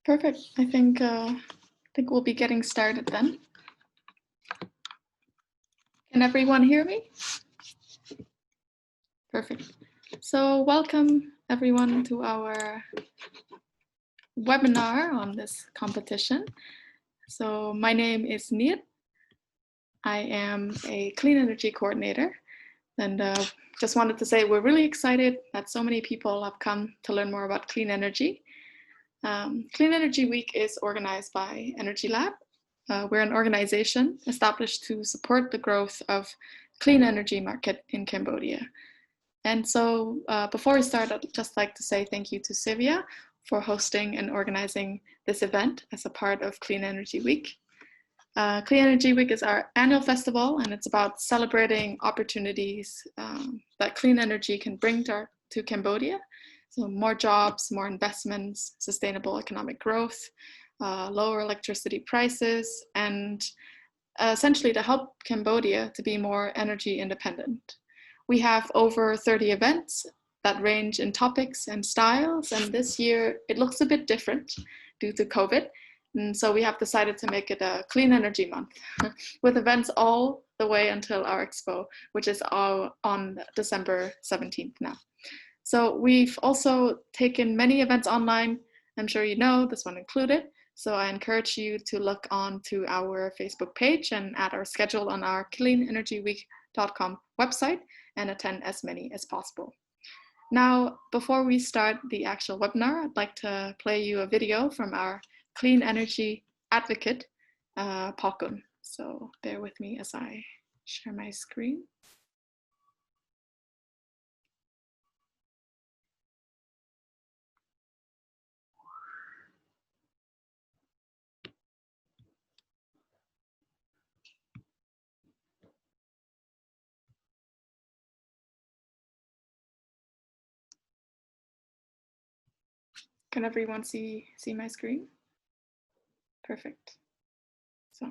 Perfect. I think we'll be getting started then. Can everyone hear me? Perfect. So welcome everyone to our webinar on this competition. So my name is Nir. I am a clean energy coordinator, and just wanted to say we're really excited that so many people have come to learn more about clean energy. Clean Energy Week is organized by Energy Lab. We're an organization established to support the growth of clean energy market in Cambodia. And so before we start, I'd just like to say thank you to Sivia for hosting and organizing this event as a part of Clean Energy Week. Clean Energy Week is our annual festival, and it's about celebrating opportunities that clean energy can bring to Cambodia. So more jobs, more investments, sustainable economic growth, lower electricity prices, and essentially to help Cambodia to be more energy independent. We have over 30 events that range in topics and styles, and this year it looks a bit different due to COVID. And so we have decided to make it a Clean Energy Month with events all the way until our expo, which is all on December 17th now. So we've also taken many events online. I'm sure you know, this one included. So I encourage you to look on to our Facebook page and add our schedule on our cleanenergyweek.com website and attend as many as possible. Now, before we start the actual webinar, I'd like to play you a video from our clean energy advocate, Pakun. So bear with me as I share my screen. Can everyone see my screen? Perfect. So.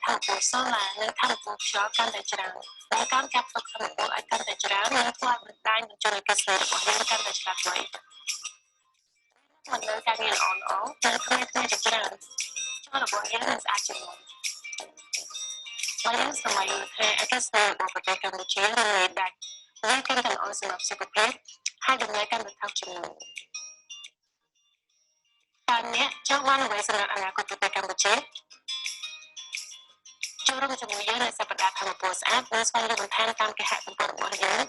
ថាមពលសូឡានិងថាមពលខ្យល់កាន់តែច្រើនដែលការចាប់ទុកថាមពលឲ្យកាន់តែច្រើននិងធ្វើឲ្យបណ្ដាញបញ្ចូលកាសែតរបស់យើងកាន់តែឆ្លាតវៃមិននៅការងារល្អៗតែគ្មានតែច្រើនចូលរបស់យើងនឹងស្អាតជាងមុនហើយយើងសម័យថាអាកាសធាតុរបស់ប្រទេសកម្ពុជានៅដាច់វាកាន់តែល្អសម្រាប់សុខភាពហើយតម្លៃកាន់តែថោកជាងមុនតាមអ្នកចង់បានអ្វីសម្រាប់អនាគតប្រទេសកម្ពុជាចូលរួមជាមួយយើងនៅសប្តាហ៍ថាមពលស្អាតនិងស្វែងរកបន្ថែមតាមគេហទំព័ររបស់យើង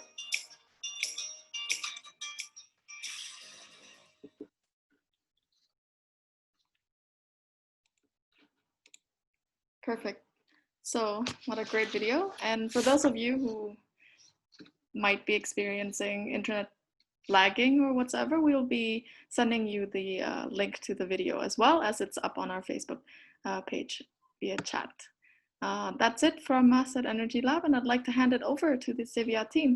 Perfect. So what a great video. And for those of you who might be experiencing internet lagging or whatsoever, we'll be sending you the link to the video as well as it's up on our Facebook page via chat. That's it from us at Energy Lab, and I'd like to hand it over to the Civia team,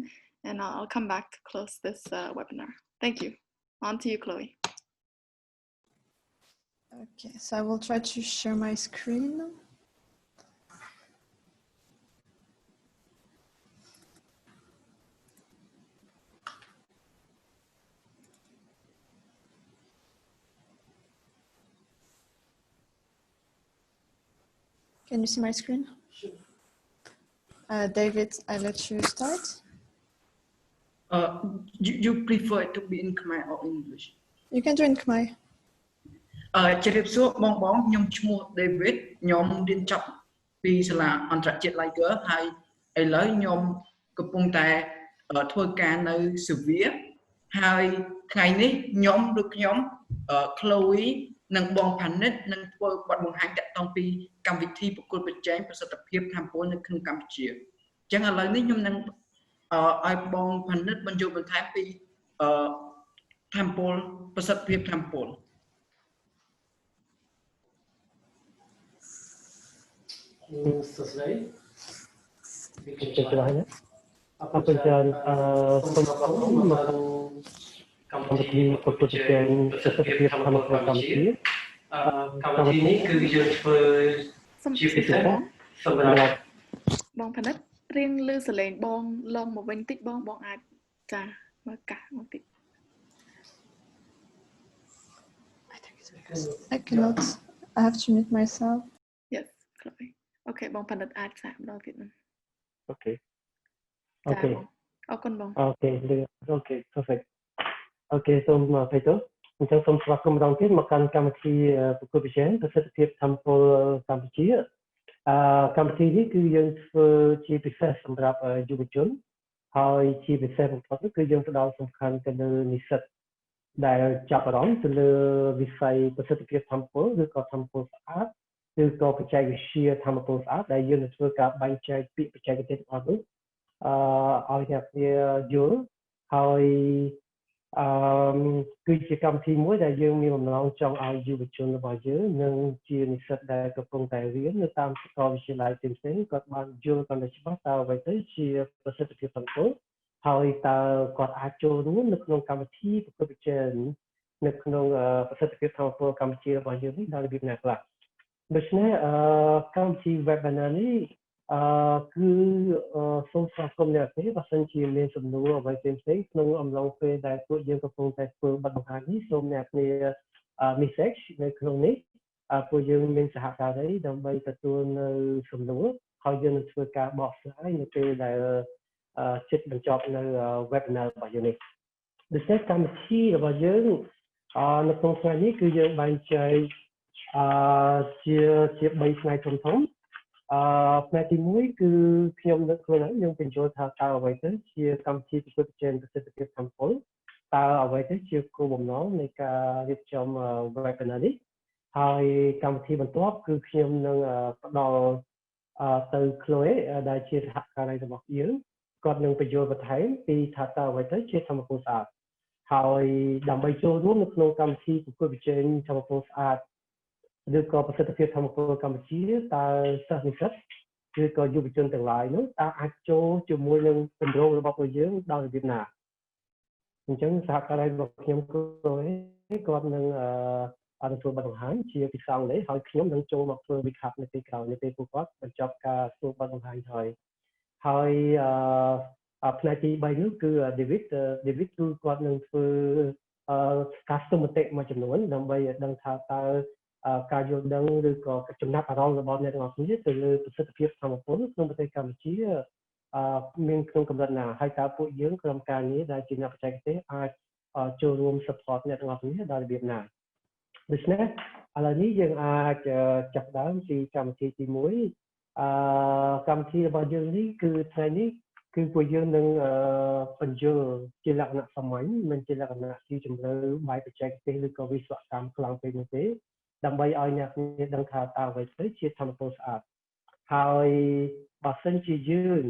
and I'll come back to close this webinar. Thank you. On to you, Chloe. Okay, so I will try to share my screen. Can you see my screen? Sure. David, I let you start. You prefer to be in Khmer or English? You can do in Khmer. ជម្រាបសួរបងខ្ញុំឈ្មោះ David ខ្ញុំរៀនចប់ពីសាលាអន្តរជាតិ Liger ហើយឥឡូវខ្ញុំកំពុងតែធ្វើការនៅ Sevilla ហើយថ្ងៃនេះខ្ញុំដូចខ្ញុំ Chloe និងបង Panet នឹងធ្វើបទបង្ហាញតាក់ទងពីកម្មវិធីប្រកួតប្រជែងប្រសិទ្ធភាពថាមពលនៅក្នុងកម្ពុជាអញ្ចឹងឥឡូវនេះខ្ញុំនឹងឲ្យបង Panet បញ្ចូលបន្ថែមពីថាមពលប្រសិទ្ធភាពថាមពល សួស្តីពីជម្រាបលាអរគុណច្រើនសូមអរគុណមកកម្មវិធីប្រកួតប្រជែងប្រសិទ្ធភាពធម្មពលកម្ពុជាកម្មវិធីនេះគឺយើងធ្វើជាពិសេសសម្រាប់បង Panet រៀងលឺសលេងបងឡងមកវិញតិចបងអាចចាមើលកាសមកតិច I cannot. I have to mute myself. Yes, Chloe. Okay, បង Panet អាចសាកម្ដងទៀតហ្នឹង Okay. អរគុណបង Okay, perfect. Okay, សូមទៅទៅអញ្ចឹងសូមស្វាគមន៍ម្ដងទៀតមកកាន់កម្មវិធីប្រកួតប្រជែងប្រសិទ្ធភាពធម្មពលកម្ពុជាកម្មវិធីនេះគឺយើងធ្វើជាពិសេសសម្រាប់យុវជនហើយជាពិសេសបំផុតគឺយើងផ្ដោតសំខាន់ទៅលើនិស្សិតដែលចាប់អារម្មណ៍ទៅលើវិស័យប្រសិទ្ធភាពធម្មពលឬក៏ធម្មពលស្អាតឬក៏បច្ចេកវិទ្យាធម្មពលស្អាតដែលយើងនឹងធ្វើការបែងចែកពាក្យបច្ចេកទេសរបស់នោះឲ្យអ្នកគ្នាយល់ហើយគឺជាកម្មវិធីមួយដែលយើងមានបំណងចង់ឲ្យយុវជនរបស់យើងនិងជានិស្សិតដែលកំពុងតែរៀននៅតាមសាកលវិទ្យាល័យផ្សេងៗគាត់បានយល់កាន់តែច្បាស់តើអ្វីទៅជាប្រសិទ្ធភាពធម្មពលហើយតើគាត់អាចចូលរួមនៅក្នុងកម្មវិធីប្រកួតប្រជែងនៅក្នុងប្រសិទ្ធភាពធម្មពលកម្ពុជារបស់យើងនេះដោយរបៀបណាខ្លះដូច្នេះកម្មវិធី webinar នេះគឺសូមស្វាគមន៍អ្នកនេះបើសិនជាមានសំណួរអ្វីផ្សេងៗក្នុងអំឡុងពេលដែលពួកយើងកំពុងតែធ្វើបទបង្ហាញនេះសូមអ្នកគ្នា message នៅក្នុងនេះពួកយើងមានសហការីដើម្បីទទួលនៅសំណួរហើយយើងនឹងធ្វើការបកស្រាយនៅពេលដែលជិតបញ្ចប់នៅ webinar របស់យើងនេះដូច្នេះកម្មវិធីរបស់យើងនៅក្នុងថ្ងៃនេះគឺយើងបែងចែកជា3ថ្ងៃធំៗផ្នែកទី1គឺខ្ញុំនឹកខ្លួនឯងយើងបញ្ចូលថាតើអ្វីទៅជាកម្មវិធីប្រកួតប្រជែងប្រសិទ្ធភាពធម្មពលតើអ្វីទៅជាគោលបំណងនៃការរៀបចំ webinar នេះហើយកម្មវិធីបន្ទាប់គឺខ្ញុំនឹងផ្ដល់ទៅ Chloe ដែលជាសហការីរបស់យើងគាត់នឹងបញ្យល់បន្ថែមពីថាតើអ្វីទៅជាធម្មពលស្អាតហើយដើម្បីចូលរួមនៅក្នុងកម្មវិធីប្រកួតប្រជែងធម្មពលស្អាតឬក៏ប្រសិទ្ធភាពធម្មពលកម្ពុជាតើសិស្សនិស្សិតឬក៏យុវជនទាំងឡាយនោះតើអាចចូលជាមួយនឹងគម្រោងរបស់ពួកយើងដោយរបៀបណាអញ្ចឹងសហការីរបស់ខ្ញុំគាត់នឹង នឹងធ្វើបទបង្ហាញជាពិសោធន៍នេះហើយខ្ញុំនឹងចូលមកធ្វើ recap នៅពេលក្រោយនៅពេលពួកគាត់បញ្ចប់ការធ្វើបទបង្ហាញហើយផ្នែកទី3នោះគឺ David គឺគាត់នឹងធ្វើការសុំមតិមួយចំនួនដើម្បីឲ្យដឹងថាតើការយល់ដឹងឬក៏ចំណាប់អារម្មណ៍របស់អ្នកទាំងអស់គ្នាទៅលើប្រសិទ្ធភាពធម្មពលក្នុងប្រទេសកម្ពុជាមានក្នុងកម្រិតណាហើយតើពួកយើងក្រុមការងារដែលជាអ្នកបច្ចេកទេសអាចចូលរួម support អ្នកទាំងអស់គ្នាដោយរបៀបណាដូច្នេះឥឡូវនេះយើងអាចចាប់ដើមពីកម្មវិធីទី1កម្មវិធីរបស់យើងនេះគឺថ្ងៃនេះគឺពួកយើងនឹងបញ្យល់ជាលក្ខណៈសាមញ្ញមិនជាលក្ខណៈជាជម្រៅបែបបច្ចេកទេសឬក៏វិស្វកម្មខ្លាំងពេកនោះទេដើម្បីឲ្យអ្នកគ្នាដឹងថាតើអ្វីទៅជាធម្មពលស្អាតហើយបើសិនជាយើង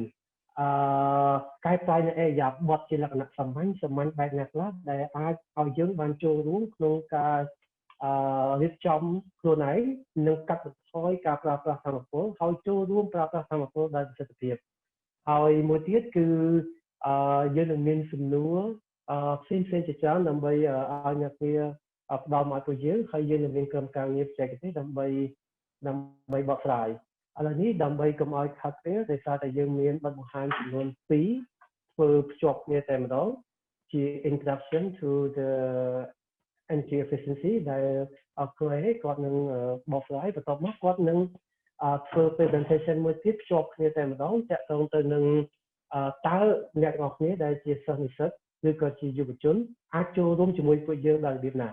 កែប្រែនៅអេយ៉ាបទជាលក្ខណៈសាមញ្ញបែបណាខ្លះដែលអាចឲ្យយើងបានចូលរួមក្នុងការរៀបចំខ្លួនឯងនិងកាត់បន្ថយការប្រើប្រាស់ធម្មពលហើយចូលរួមប្រើប្រាស់ធម្មពលដោយប្រសិទ្ធភាពហើយមួយទៀតគឺយើងនឹងមានសំណួរផ្សេងជាច្រើនដើម្បីឲ្យអ្នកគ្នាផ្ដល់មកពួកយើងហើយយើងនឹងមានក្រុមការងារបច្ចេកទេសដើម្បីបកស្រាយឥឡូវនេះដើម្បីកុំឲ្យខាត់ពេលដោយសារតែយើងមានបទបង្ហាញចំនួន2ធ្វើភ្ជាប់គ្នាតែម្ដងជា introduction to the energy efficiency ដែលChloe គាត់នឹងបកស្រាយបន្ទាប់មកគាត់នឹងធ្វើ presentation មួយទៀតភ្ជាប់គ្នាតែម្ដងតាក់ទងទៅនឹងតើអ្នកទាំងអស់គ្នាដែលជាសិស្សនិស្សិតឬក៏ជាយុវជនអាចចូលរួមជាមួយពួកយើងដោយរបៀបណា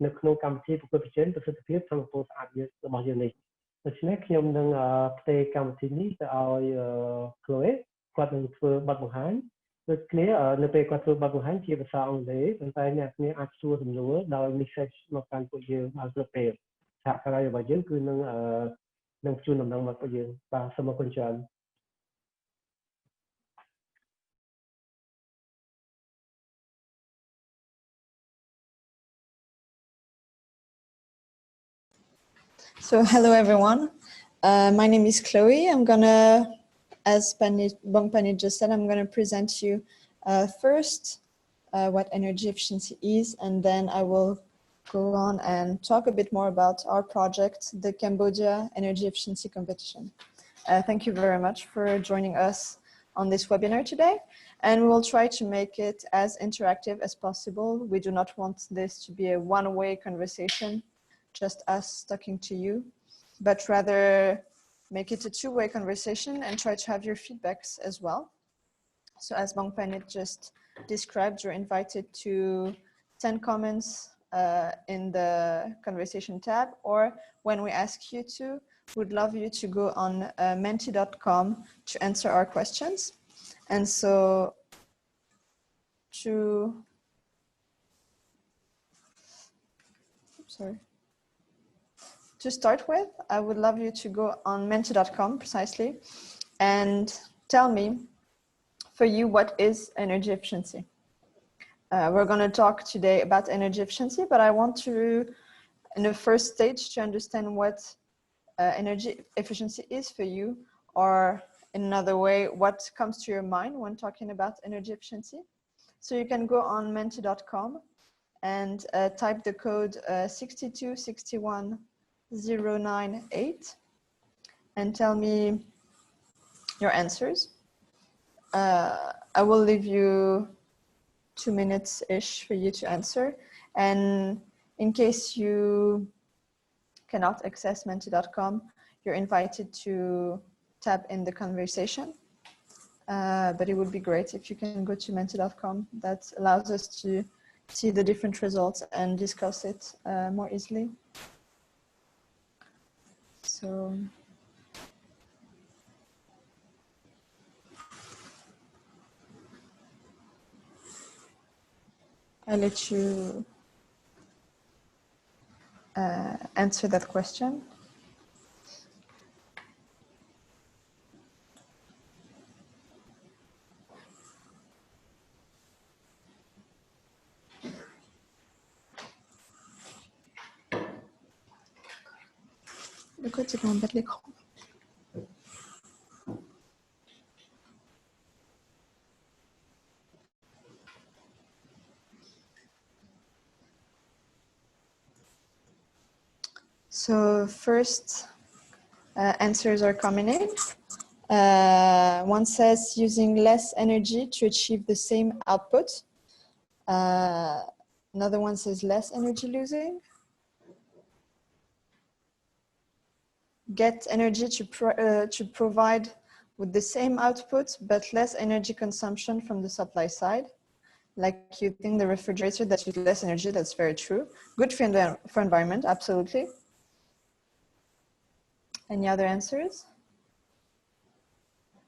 នៅក្នុងកម្មវិធីប្រកួតប្រជែងប្រសិទ្ធភាពធម្មពលស្អាតរបស់យើងនេះដូច្នេះខ្ញុំនឹងផ្ទេរកម្មវិធីនេះទៅឲ្យ Chloe គាត់នឹងធ្វើបទបង្ហាញដូចគ្នានៅពេលគាត់ធ្វើបទបង្ហាញជាភាសាអង់គ្លេសប៉ុន្តែអ្នកគ្នាអាចសួរសំណួរដោយ message មកកាន់ពួកយើងបានគ្រប់ពេលសហការីរបស់យើងគឺនឹងជួនដំណឹងមកពួកយើងបាទសូមអរគុណច្រើន So hello everyone, my name is Chloe. I'm gonna, as Bong Pani just said, I'm gonna present you first what energy efficiency is, and then I will go on and talk a bit more about our project, the Cambodia Energy Efficiency Competition. Thank you very much for joining us on this webinar today, and we will try to make it as interactive as possible. We do not want this to be a one-way conversation, just us talking to you, but rather make it a two-way conversation and try to have your feedbacks as well. So as Bong Panit just described, you're invited to send comments in the conversation tab, or when we ask you to, we'd love you to go on menti.com to answer our questions. And so to start with, I would love you to go on menti.com precisely and tell me for you what is energy efficiency. We're going to talk today about energy efficiency, but I want to, in the first stage, to understand what energy efficiency is for you, or in another way, what comes to your mind when talking about energy efficiency. So you can go on menti.com and type the code 6261098 and tell me your answers. I will leave you 2 minutes-ish for you to answer. And in case you cannot access menti.com, you're invited to tap in the conversation. But it would be great if you can go to menti.com. That allows us to see the different results and discuss it more easily. So I'll let you answer that question. Le code, c'est en bas de l'écran. So first answers are coming in. One says using less energy to achieve the same output. Another one says less energy losing. Get energy to provide with the same output, but less energy consumption from the supply side. Like you think the refrigerator that uses less energy, that's very true. Good for environment, absolutely. Any other answers?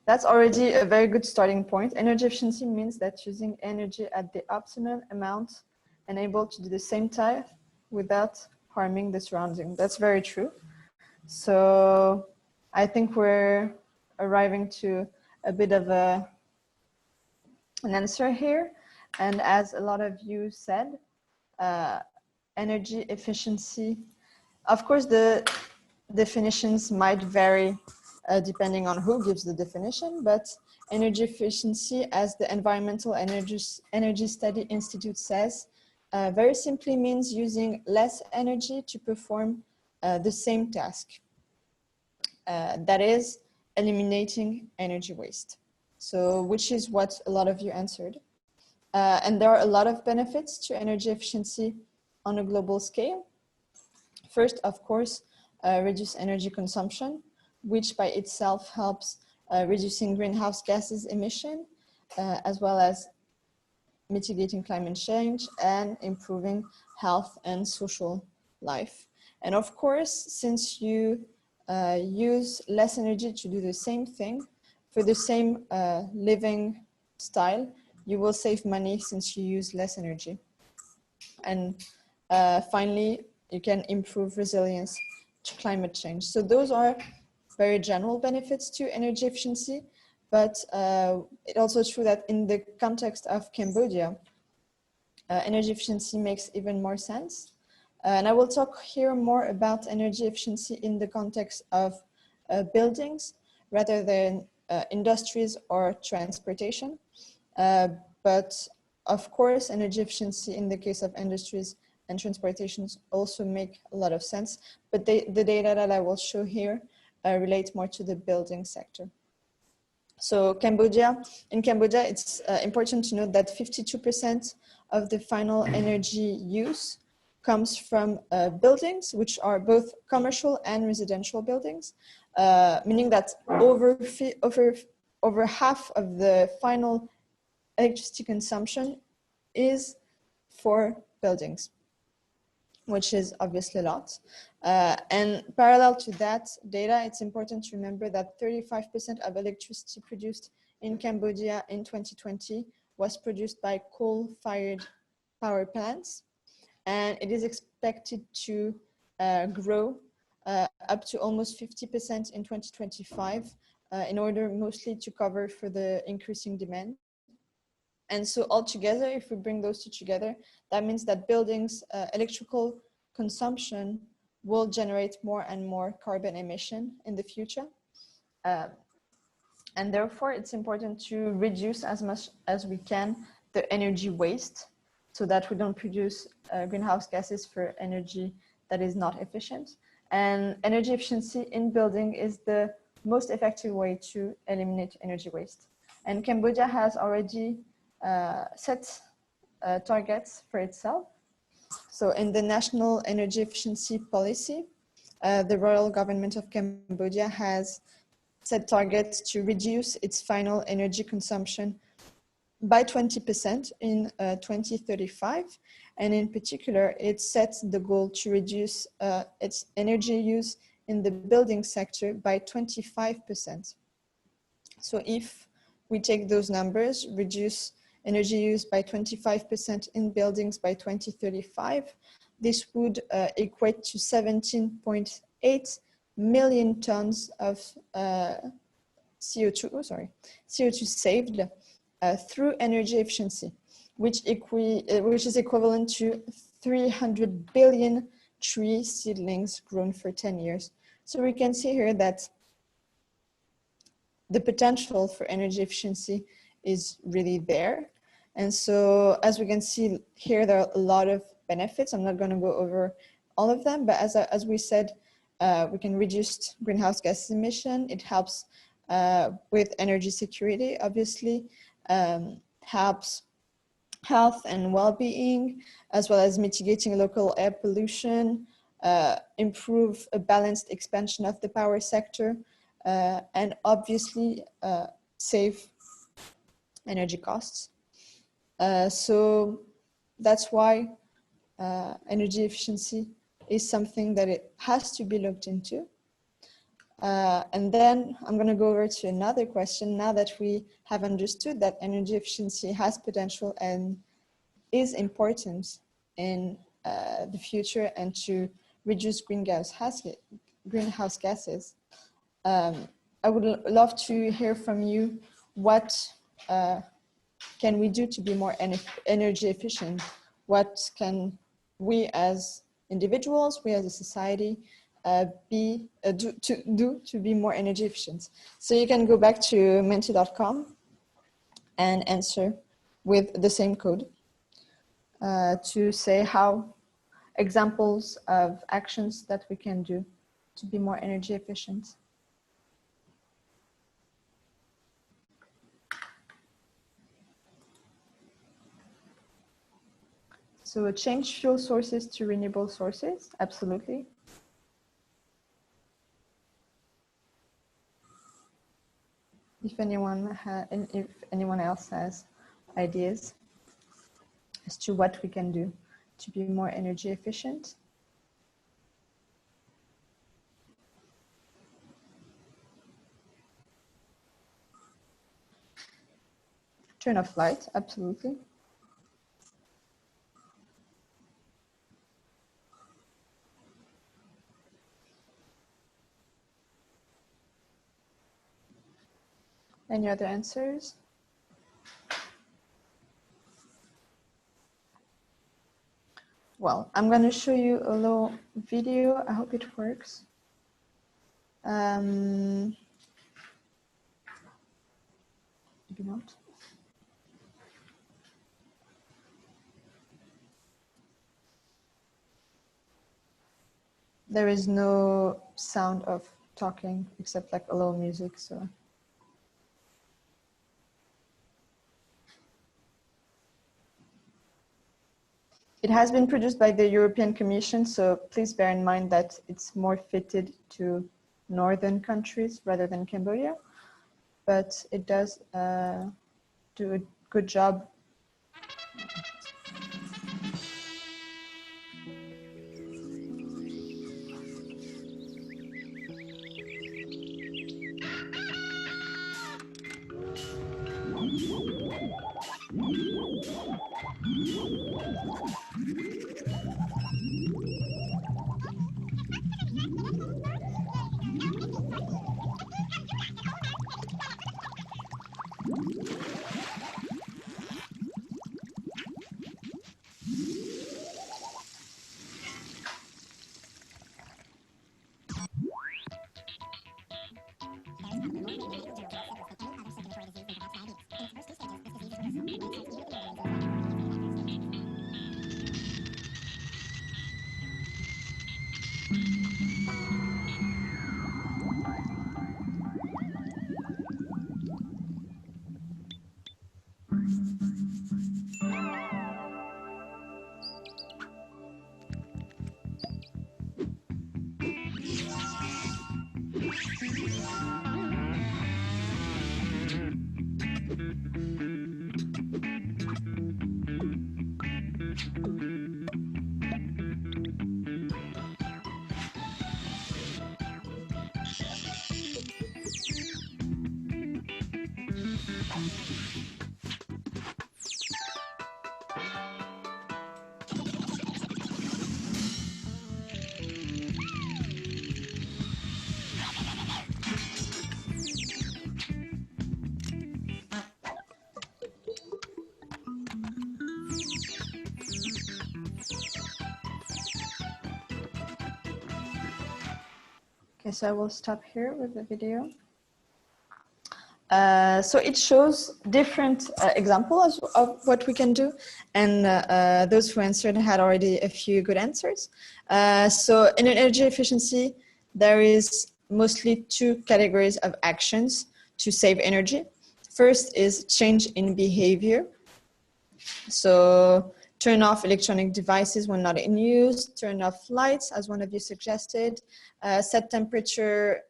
That's already a very good starting point. Energy efficiency means that using energy at the optimal amount and able to do the same task without harming the surrounding. That's very true. So I think we're arriving to a bit of an answer here. And as a lot of you said, energy efficiency, of course, the definitions might vary depending on who gives the definition, but energy efficiency, as the Environmental Energy Study Institute says, very simply means using less energy to perform the same task. That is eliminating energy waste. So, which is what a lot of you answered. And there are a lot of benefits to energy efficiency on a global scale. First, of course, reduce energy consumption, which by itself helps reducing greenhouse gases emission, as well as mitigating climate change and improving health and social life. And of course, since you use less energy to do the same thing for the same living style, you will save money since you use less energy. And finally, you can improve resilience to climate change. So those are very general benefits to energy efficiency, but it's also true that in the context of Cambodia, energy efficiency makes even more sense. And I will talk here more about energy efficiency in the context of buildings rather than industries or transportation. But of course, energy efficiency in the case of industries and transportations also make a lot of sense. But the data that I will show here relate more to the building sector. So in Cambodia, it's important to note that 52% of the final energy use comes from buildings, which are both commercial and residential buildings, meaning that over half of the final electricity consumption is for buildings, which is obviously a lot. And parallel to that data, it's important to remember that 35% of electricity produced in Cambodia in 2020 was produced by coal-fired power plants. And it is expected to grow up to almost 50% in 2025 in order mostly to cover for the increasing demand. And so altogether, if we bring those two together, that means that buildings' electrical consumption will generate more and more carbon emission in the future. And therefore, it's important to reduce as much as we can the energy waste so that we don't produce greenhouse gases for energy that is not efficient. And energy efficiency in building is the most effective way to eliminate energy waste. And Cambodia has already set targets for itself. So in the National Energy Efficiency Policy, the Royal Government of Cambodia has set targets to reduce its final energy consumption by 20% in 2035. And in particular, it sets the goal to reduce its energy use in the building sector by 25%. So if we take those numbers, reduce energy use by 25% in buildings by 2035, this would equate to 17.8 million tons of CO2 saved through energy efficiency, which is equivalent to 300 billion tree seedlings grown for 10 years. So we can see here that the potential for energy efficiency is really there. And so as we can see here, there are a lot of benefits. I'm not going to go over all of them, but as we said, we can reduce greenhouse gas emission. It helps with energy security, obviously, helps health and well-being, as well as mitigating local air pollution, improve a balanced expansion of the power sector, and obviously save energy costs. So that's why energy efficiency is something that it has to be looked into. And then I'm going to go over to another question. Now that we have understood that energy efficiency has potential and is important in the future and to reduce greenhouse gases, I would love to hear from you what can we do to be more energy efficient? What can we as individuals, we as a society, do to be more energy efficient? So you can go back to menti.com and answer with the same code to say how examples of actions that we can do to be more energy efficient. So change fuel sources to renewable sources, absolutely. If anyone else has ideas as to what we can do to be more energy efficient. Turn off light, absolutely. Any other answers? Well, I'm going to show you a little video. I hope it works. Maybe not. There is no sound of talking except like a little music, so. It has been produced by the European Commission, so please bear in mind that it's more fitted to northern countries rather than Cambodia, but it does do a good job. Okay, so I will stop here with the video. So it shows different examples of what we can do, and those who answered had already a few good answers. So in energy efficiency, there is mostly two categories of actions to save energy. First is change in behavior. So turn off electronic devices when not in use, turn off lights, as one of you suggested, set temperature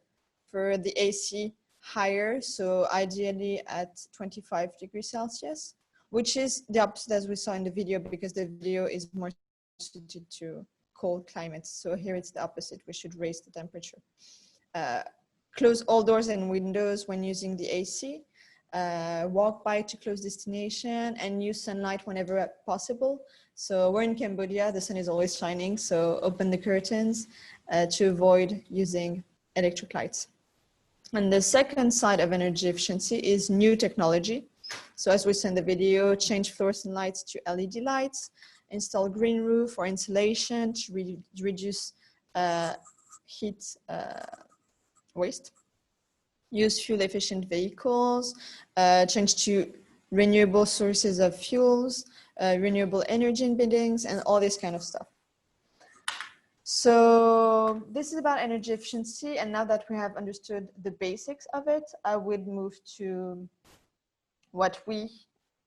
for the AC higher, so ideally at 25 degrees Celsius, which is the opposite as we saw in the video, because the video is more suited to cold climates. So here it's the opposite, we should raise the temperature. Close all doors and windows when using the AC. Walk by to close destination, and use sunlight whenever possible. So we're in Cambodia, the sun is always shining, so open the curtains to avoid using electric lights. And the second side of energy efficiency is new technology. So as we saw in the video, change fluorescent lights to LED lights, install green roof or insulation to reduce heat waste. Use fuel efficient vehicles, change to renewable sources of fuels, renewable energy in buildings, and all this kind of stuff. So this is about energy efficiency. And now that we have understood the basics of it, I would move to what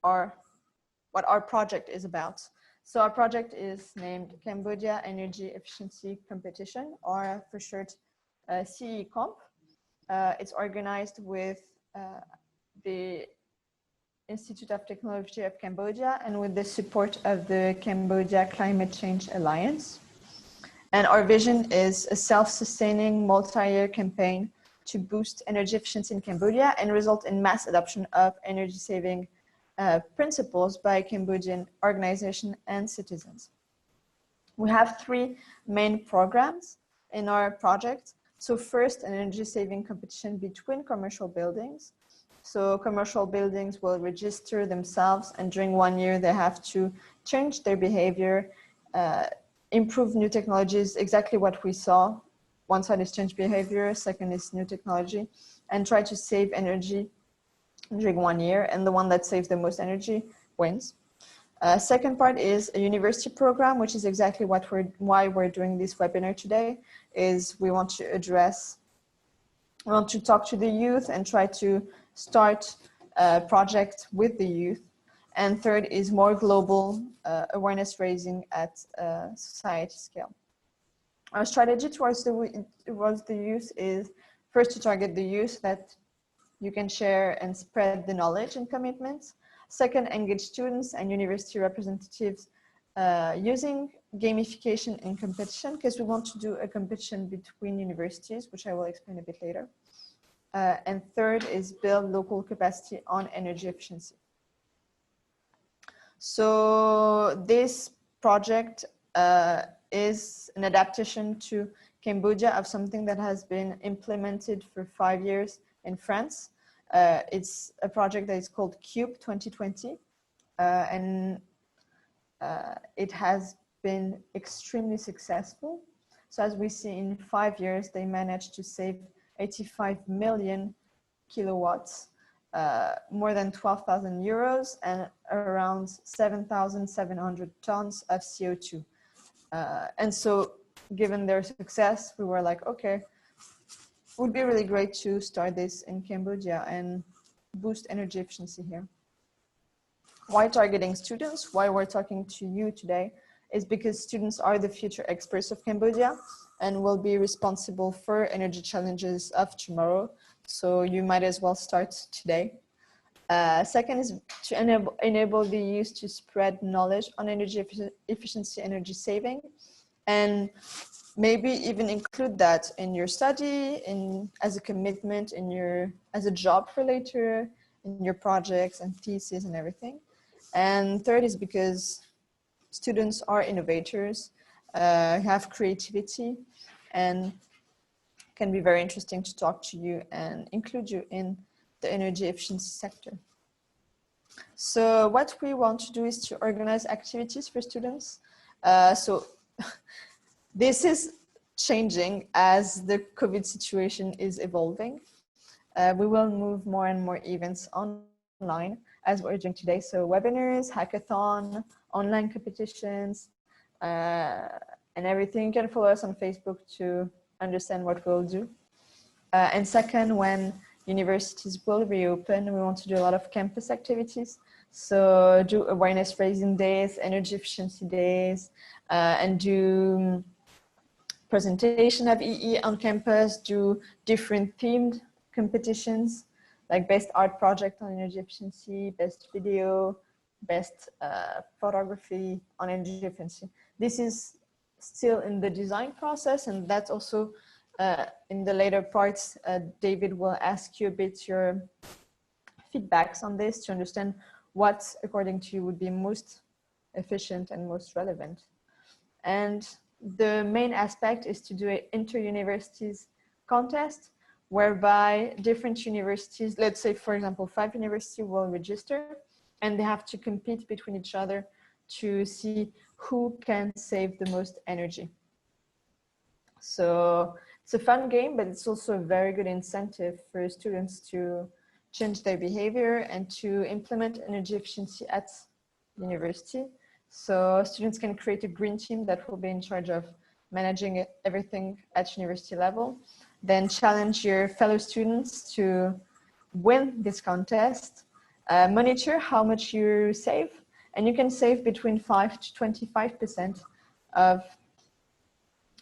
our project is about. So our project is named Cambodia Energy Efficiency Competition, or for short, CEE Comp. It's organized with the Institute of Technology of Cambodia and with the support of the Cambodia Climate Change Alliance. And our vision is a self-sustaining multi-year campaign to boost energy efficiency in Cambodia and result in mass adoption of energy-saving principles by Cambodian organizations and citizens. We have three main programs in our project. So first, an energy-saving competition between commercial buildings. So commercial buildings will register themselves, and during 1 year, they have to change their behavior, improve new technologies, exactly what we saw. One side is change behavior, second is new technology, and try to save energy during 1 year, and the one that saves the most energy wins. Second part is a university program, which is exactly why we're doing this webinar today, is we want to talk to the youth and try to start a project with the youth. And third is more global awareness raising at society scale. Our strategy towards the youth is first to target the youth that you can share and spread the knowledge and commitments. Second, engage students and university representatives using gamification and competition, because we want to do a competition between universities, which I will explain a bit later. And third is build local capacity on energy efficiency. So this project is an adaptation to Cambodia of something that has been implemented for 5 years in France. It's a project that is called CUBE 2020, and it has been extremely successful. So as we see, in 5 years, they managed to save 85 million kilowatts, more than 12,000 euros, and around 7,700 tons of CO2. And so given their success, we were like, okay, it would be really great to start this in Cambodia and boost energy efficiency here. Why targeting students? Why we're talking to you today is because students are the future experts of Cambodia and will be responsible for energy challenges of tomorrow. So you might as well start today. Second is to enable the youth to spread knowledge on energy efficiency, energy saving, and maybe even include that in your study, as a commitment, as a job for later, in your projects and thesis and everything. And third is because students are innovators, have creativity, and can be very interesting to talk to you and include you in the energy efficiency sector. So what we want to do is to organize activities for students. So this is changing as the COVID situation is evolving. We will move more and more events online as we're doing today. So webinars, hackathon, online competitions, and everything. You can follow us on Facebook to understand what we'll do. And second, when universities will reopen, we want to do a lot of campus activities. So do awareness raising days, energy efficiency days, and do presentation of EE on campus, do different themed competitions, like best art project on energy efficiency, best video, best photography on energy efficiency. This is still in the design process, and that's also in the later parts, David will ask you a bit your feedbacks on this to understand what, according to you, would be most efficient and most relevant. And the main aspect is to do an inter-universities contest, whereby different universities, let's say, for example, 5 universities will register, and they have to compete between each other to see who can save the most energy. So it's a fun game, but it's also a very good incentive for students to change their behavior and to implement energy efficiency at university. So students can create a green team that will be in charge of managing everything at university level, then challenge your fellow students to win this contest, monitor how much you save, and you can save between 5 to 25% of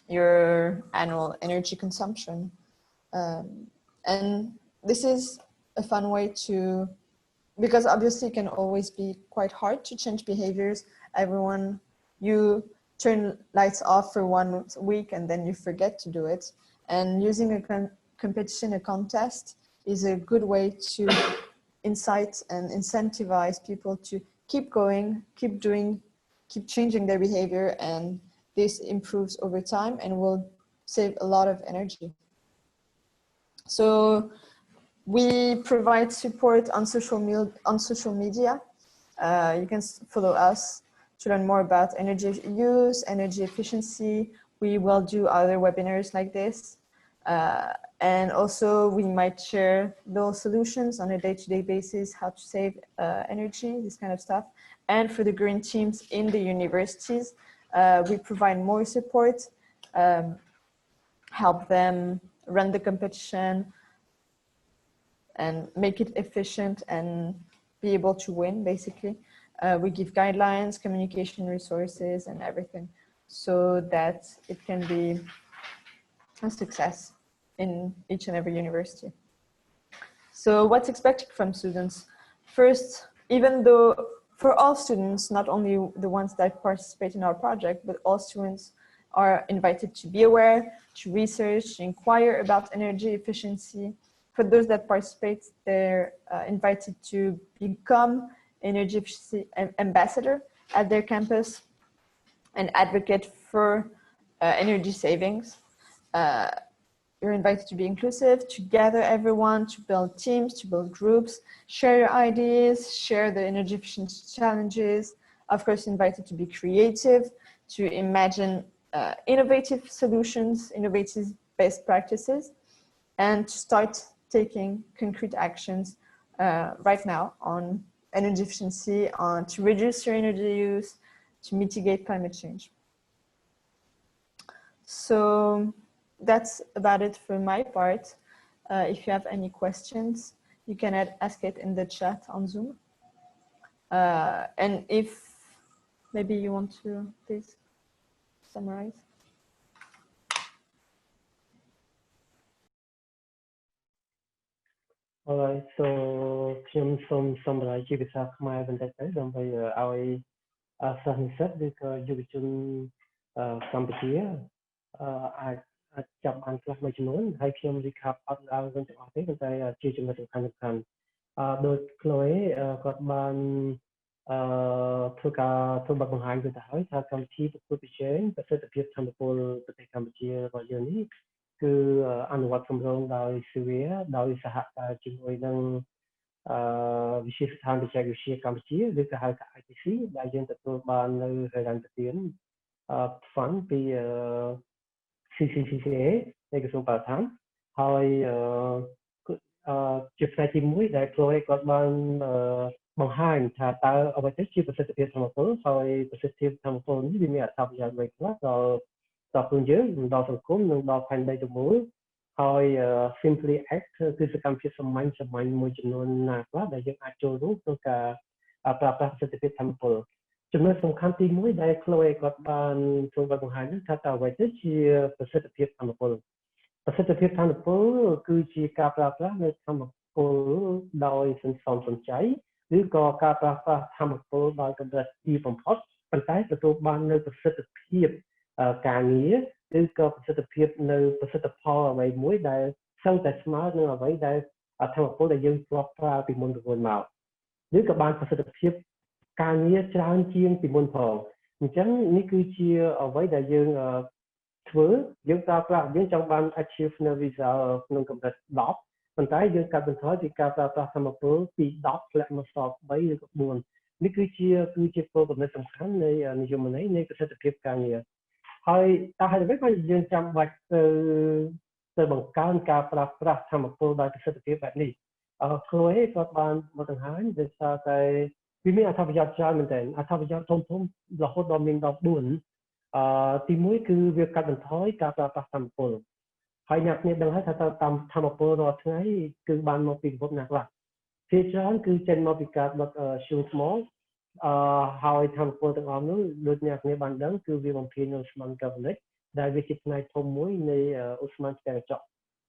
your annual energy consumption. And this is a fun way to, because obviously it can always be quite hard to change behaviors. Everyone, you turn lights off for 1 week and then you forget to do it. And using a competition, a contest, is a good way to incite and incentivize people to keep going, keep doing, keep changing their behavior, and this improves over time and will save a lot of energy. So we provide support on social media. You can follow us to learn more about energy use, energy efficiency. We will do other webinars like this. And also we might share those solutions on a day-to-day basis, how to save energy, this kind of stuff. And for the green teams in the universities, we provide more support, help them run the competition and make it efficient and be able to win, basically. We give guidelines, communication resources, and everything so that it can be a success in each and every university. So what's expected from students? First, even though for all students, not only the ones that participate in our project, but all students are invited to be aware, to research, to inquire about energy efficiency. For those that participate, they're invited to become energy efficiency ambassador at their campus and advocate for energy savings. You're invited to be inclusive, to gather everyone, to build teams, to build groups, share your ideas, share the energy efficiency challenges. Of course, invited to be creative, to imagine innovative solutions, innovative best practices, and to start taking concrete actions right now on energy efficiency, to reduce your energy use, to mitigate climate change. So that's about it for my part. If you have any questions, you can ask it in the chat on Zoom. And if maybe you want to please summarize. Alright, so ខ្ញុំសូម summarize ជាភាសាខ្មែរបន្តិចទៅដើម្បីឲ្យសិស្សនិស្សិតឬក៏យុវជនកម្ពុជាអាចចាប់បានខ្លះមួយចំនួនហើយខ្ញុំ recap អត់ឡើងវិញទាំងអស់ទេប៉ុន្តែជាចំណុចសំខាន់ដោយ Chloe គាត់បានធ្វើបទបង្ហាញទៅហើយថាកម្មវិធីប្រកួតប្រជែងប្រសិទ្ធភាពធម្មពលប្រទេសកម្ពុជារបស់យើងនេះគឺអនុវត្តគម្រោងដោយ Syria ដោយសហការជាមួយនឹងវិទ្យាស្ថានបច្ចេកវិទ្យាកម្ពុជាឬក៏ហៅថា ITC ដែលយើងទទួលបាននៅហិរញ្ញប្បទាន fund ពី CCCA នៃក្រសួងបរិស្ថានហើយជាផ្នែកទី1ដែល Chloe គាត់បានបង្ហាញថាតើអ្វីទៅជាប្រសិទ្ធភាពធម្មពលហើយប្រសិទ្ធភាពធម្មពលនេះវាមានអត្ថប្រយោជន៍អ្វីខ្លះដល់ ដល់ខ្លួនយើងដល់សង្គមនិងដល់ផែនដីទាំងមូលហើយ simply act គឺសកម្មភាពសាមញ្ញមួយចំនួនណាខ្លះដែលយើងអាចចូលរួមក្នុងការប្រើប្រាស់ប្រសិទ្ធភាពធម្មពលចំណុចសំខាន់ទី1ដែល Chloe គាត់បានចូលបង្ហាញថាតើអ្វីទៅជាប្រសិទ្ធភាពធម្មពលប្រសិទ្ធភាពធម្មពលគឺជាការប្រើប្រាស់នៅធម្មពលដោយសន្សំសំចៃឬក៏ការប្រើប្រាស់ធម្មពលដោយកម្រិតទីបំផុតប៉ុន្តែទទួលបាននៅប្រសិទ្ធភាពការងារឬក៏ប្រសិទ្ធភាពនៅប្រសិទ្ធផលអ្វីមួយដែលសឹងតែស្មើនឹងអ្វីដែលធម្មពលដែលយើងធ្លាប់ប្រើពីមុនមកឬក៏បានប្រសិទ្ធភាពការងារច្រើនជាងពីមុនផងអញ្ចឹងនេះគឺជាអ្វីដែលយើងធ្វើយើងប្រើប្រាស់យើងចង់បាន achieve នៅ result ក្នុងកម្រិត10ប៉ុន្តែយើងកាត់បន្ថយពីការប្រើប្រាស់ធម្មពលពី10ធ្លាក់មកសល់3ឬក៏4នេះគឺជាគោលបំណងសំខាន់នៃនិយមន័យនៃប្រសិទ្ធភាពការងារហើយតើហេតុអ្វីក៏យើងចាំបាច់ទៅបង្កើនការប្រើប្រាស់ធម្មពលដោយប្រសិទ្ធភាពបែបនេះChloe គាត់បានមកបង្ហាញដោយសារតែវាមានអត្ថប្រយោជន៍ច្រើនមែនទែនអត្ថប្រយោជន៍ធំរហូតដល់មានដល់4ទី1គឺវាកាត់បន្ថយការប្រើប្រាស់ធម្មពលហើយអ្នកគ្នាដឹងហើយថាតាមធម្មពលរាល់ថ្ងៃគឺបានមកពីពិភពណាខ្លះភាគច្រើនគឺចេញមកពីការដុតធ្យូងថ្មហើយធម្មពលទាំងអស់នោះដូចអ្នកគ្នាបានដឹងគឺវាបំភាយនៅឧស្ម័នកាបូនិកដែលវាជាផ្នែកធំមួយនៃឧស្ម័នផ្ទៃកញ្ចក់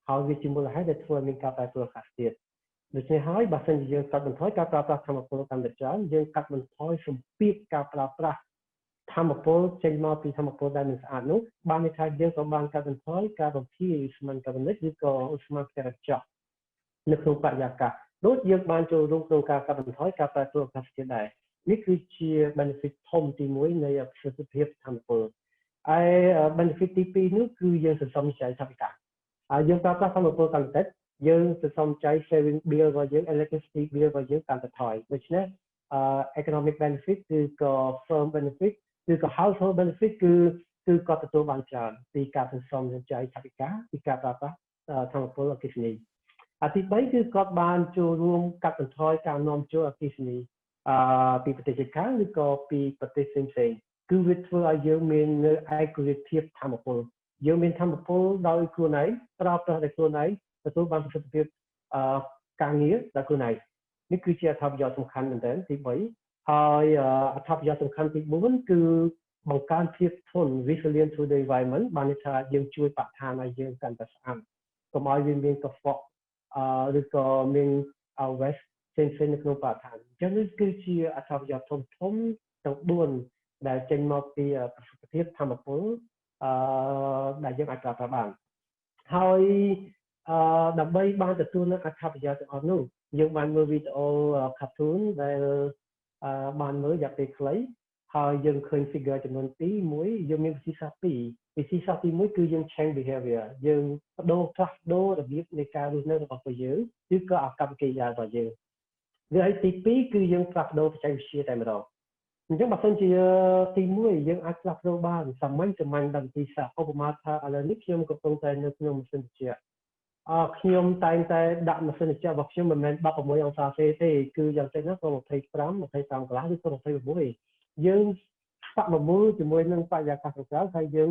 ហើយវាជាមូលហេតុដែលធ្វើឲ្យមានការប្រែប្រួលអាកាសធាតុដូច្នេះហើយបើសិនជាយើងកាត់បន្ថយការប្រើប្រាស់ធម្មពលកាន់តែច្រើនយើងកាត់បន្ថយសម្ពាធការប្រើប្រាស់ធម្មពលចេញមកពីធម្មពលដែលមិនស្អាតនោះបានន័យថាយើងក៏បានកាត់បន្ថយការបំភាយឧស្ម័នកាបូនិកឬក៏ឧស្ម័នផ្ទៃកញ្ចក់នៅក្នុងបរិយាកាសដូចយើងបានចូលរួមក្នុងការកាត់បន្ថយការប្រែប្រួលអាកាសធាតុដែរនេះគឺជា benefit ធំទី1នៃប្រសិទ្ធភាពធម្មពលហើយ benefit ទី2នោះគឺយើងសន្សំចៃថវិកាយើងប្រើប្រាស់ធម្មពលកាន់តែតិចយើងសន្សំចៃ saving bill របស់យើង electricity bill របស់យើងកាន់តែថយដូច្នេះeconomic benefit គឺក៏ firm benefit គឺក៏ household benefit គឺគាត់ទទួលបានច្រើនពីការសន្សំចៃថវិកាពីការប្រើប្រាស់ធម្មពលអគ្គិសនីទី3គឺគាត់បានចូលរួមកាត់បន្ថយការនាំចូលអគ្គិសនីពីប្រទេសជិតខាងឬក៏ពីប្រទេសផ្សេងៗគឺវាធ្វើឲ្យយើងមាននៅឯករាជ្យភាពធម្មពលយើងមានធម្មពលដោយខ្លួនឯងប្រើប្រាស់ដោយខ្លួនឯងទទួលបានប្រសិទ្ធភាពការងារដោយខ្លួនឯងនេះគឺជាអត្ថប្រយោជន៍សំខាន់មែនទែនទី3ហើយអត្ថប្រយោជន៍សំខាន់ទី4គឺបង្កើនភាពធន់ resilient to the environment បានន័យថាយើងជួយបរិស្ថានឲ្យយើងកាន់តែស្អាតកុំឲ្យវាមានកខ្វក់ឬក៏មាន waste ផ្សេងនៅក្នុងបរិស្ថានអញ្ចឹងនេះគឺជាអត្ថប្រយោជន៍ធំទាំង4ដែលចេញមកពីប្រសិទ្ធភាពធម្មពលដែលយើងអាចប្រើប្រាស់បានហើយដើម្បីបានទទួលនូវអត្ថប្រយោជន៍ទាំងអស់នោះយើងបានមើលវីដេអូ cartoon ដែលបានមើលរយៈពេលខ្លីហើយយើងឃើញ figure ចំនួន2មួយយើងមានវិធីសាស្ត្រ2វិធីសាស្ត្រទី1គឺយើង change behavior យើងផ្លាស់ប្ដូររបៀបនៃការរស់នៅរបស់ពួកយើងឬក៏អាកប្បកិរិយារបស់យើងហើយទី2គឺយើងផ្លាស់ប្ដូរបច្ចេកវិទ្យាតែម្ដងអញ្ចឹងបើសិនជាទី1យើងអាចផ្លាស់ប្ដូរបានសាមញ្ញដល់វិធីសាស្ត្រឧបមាថាឥឡូវនេះខ្ញុំកំពុងតែនៅក្នុងម៉ាស៊ីនត្រជាក់ខ្ញុំតែងតែដាក់ម៉ាស៊ីនត្រជាក់របស់ខ្ញុំមិនមែន16អង្សាសេទេគឺយ៉ាងតិចណាស់ក៏25កន្លះឬក៏26យើងបប្រមូលជាមួយនឹងបរិយាកាសខាងក្រៅហើយយើង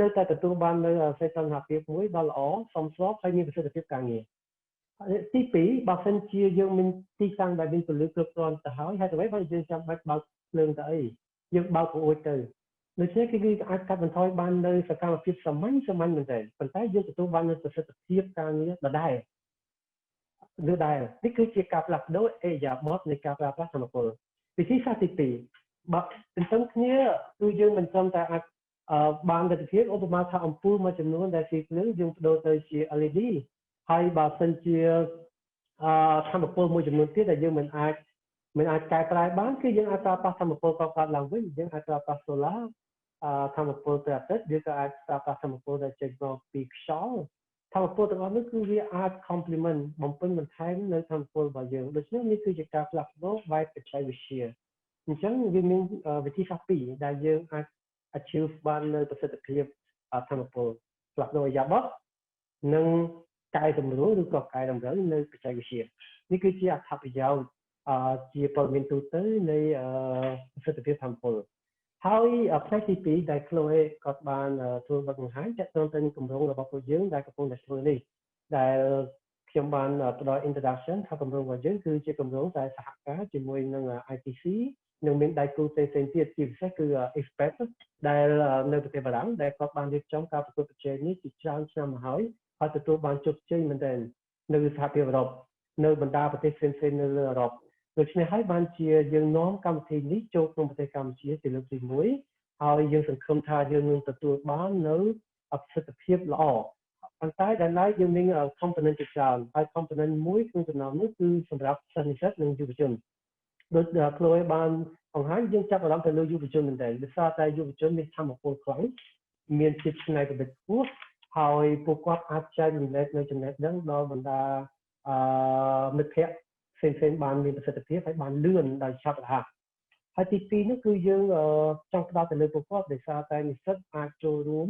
នៅតែទទួលបាននៅសេចក្ដីភាពមួយដ៏ល្អសមស្របហើយមានប្រសិទ្ធភាពការងារទី2បើសិនជាយើងមានទីតាំងដែលមានពលិគ្រប់គ្រាន់ទៅហើយហេតុអ្វីបានយើងចាំបាច់បើកភ្លើងទៅអីយើងបើកពង្អួចទៅដូច្នេះគឺអាចកាត់បន្ថយបាននៅសកម្មភាពសាមញ្ញមែនទែនប៉ុន្តែយើងទទួលបាននៅប្រសិទ្ធភាពការងារដដែលនេះគឺជាការផ្លាស់ប្ដូរអេយ៉ាបតនៃការប្រើប្រាស់ធម្មពលវិធីសាស្ត្រទី2បើទន្ទឹមគ្នាគឺយើងមិនត្រឹមតែអាចបានលទ្ធភាពឧបមាថាអំពូលមួយចំនួនដែលស៊ីភ្លើងយើងបដូរទៅជា LED ហើយបើសិនជាធម្មពលមួយចំនួនទៀតដែលយើងមិនអាចកែប្រែបានគឺយើងអាចប្រើប្រាស់ធម្មពលកកើតឡើងវិញយើងអាចប្រើប្រាស់ solar ធម្មពលព្រះអាទិត្យឬក៏អាចប្រើប្រាស់ធម្មពលដែលចេញមកពីខ្យល់ធម្មពលទាំងអស់នេះគឺវាអាច complement បំពេញបន្ថែមនៅធម្មពលរបស់យើងដូច្នេះនេះគឺជាការផ្លាស់ប្ដូរបច្ចេកវិទ្យាអញ្ចឹងវាមានវិធីសាស្ត្រ2ដែលយើងអាច achieve បាននៅប្រសិទ្ធភាពធម្មពលផ្លាស់ប្ដូរយ៉ាបតនិងកែតម្រូវឬក៏កែតម្រូវនៅបច្ចេកវិទ្យានេះគឺជាអត្ថប្រយោជន៍ជាព័ត៌មានទូទៅនៃប្រសិទ្ធភាពធម្មពល ហើយផ្នែកទី2ដែល Chloe គាត់បានធ្វើបទបង្ហាញទាក់ទងទៅនឹងគម្រោងរបស់ពួកយើងដែលកំពុងតែធ្វើនេះដែលខ្ញុំបានផ្ដល់ introduction ថាគម្រោងរបស់យើងគឺជាគម្រោងដែលសហការជាមួយនឹង ITC និងមានដៃគូផ្សេងៗទៀតជាពិសេសគឺ Express ដែលនៅប្រទេសបារាំងដែលគាត់បានរៀបចំការប្រកួតប្រជែងនេះជាច្រើនឆ្នាំមកហើយទទួលបានជោគជ័យមែនទែននៅសហភាពអឺរ៉ុបនៅបណ្ដាប្រទេសផ្សេងៗនៅលើអឺរ៉ុបដូច្នេះហើយបានជាយើងនាំកម្មវិធីនេះចូលក្នុងប្រទេសកម្ពុជាជាលើកទី1ហើយយើងសង្ឃឹមថាយើងនឹងទទួលបាននៅប្រសិទ្ធភាពល្អប៉ុន្តែដែលឡែកយើងមាន component ជាច្រើនហើយ component មួយក្នុងចំណោមនោះគឺសម្រាប់សិស្សនិស្សិតនិងយុវជនដូចChloeបានបង្ហាញយើងចាប់អារម្មណ៍ទៅលើយុវជនមែនទែនដោយសារតែយុវជនមានធម៌ពលខ្លាំងមានចិត្តច្នៃប្រឌិតខ្ពស់ហើយពួកគាត់អាចចែករំលែកនៅចំណេះដឹងដល់បណ្ដាមិត្តភ័ក្តិផ្សេងៗបានមានប្រសិទ្ធភាពហើយបានលឿនដោយឆាប់រហ័សហើយទី2នោះគឺយើងចង់ផ្ដោតទៅលើពួកគាត់ដោយសារតែនិស្សិតអាចចូលរួម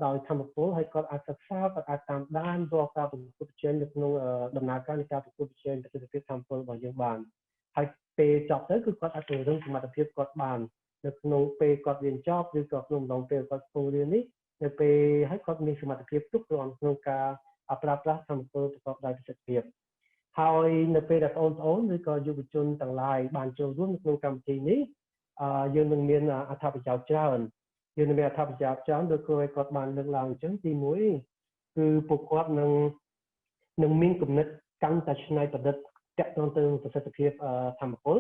ដោយធម្មពលហើយគាត់អាចសិក្សាគាត់អាចតាមដានរាល់ការប្រកួតប្រជែងនៅក្នុងដំណើរការនៃការប្រកួតប្រជែងប្រសិទ្ធភាពធម្មពលរបស់យើងបានហើយពេលចប់ទៅគឺគាត់អាចពង្រឹងសមត្ថភាពគាត់បាននៅក្នុងពេលគាត់រៀនចប់ឬក៏ក្នុងអំឡុងពេលគាត់ធ្វើរៀននេះនៅពេលឲ្យគាត់មានសមត្ថភាពទុកក្នុងការប្រើប្រាស់ធម្មពលប្រកបដោយប្រសិទ្ធភាពហើយនៅពេលដែលបងប្អូនឬក៏យុវជនទាំងឡាយបានចូលរួមក្នុងកម្មវិធីនេះយើងនឹងមានអត្ថប្រយោជន៍ច្រើនយើងនឹងមានអត្ថប្រយោជន៍ច្រើនដោយគ្រូឲ្យគាត់បានលើកឡើងអញ្ចឹងទី1គឺពួកគាត់នឹងមានគំនិតកាន់តែច្នៃប្រឌិតទាក់ទងទៅប្រសិទ្ធភាពធម្មពល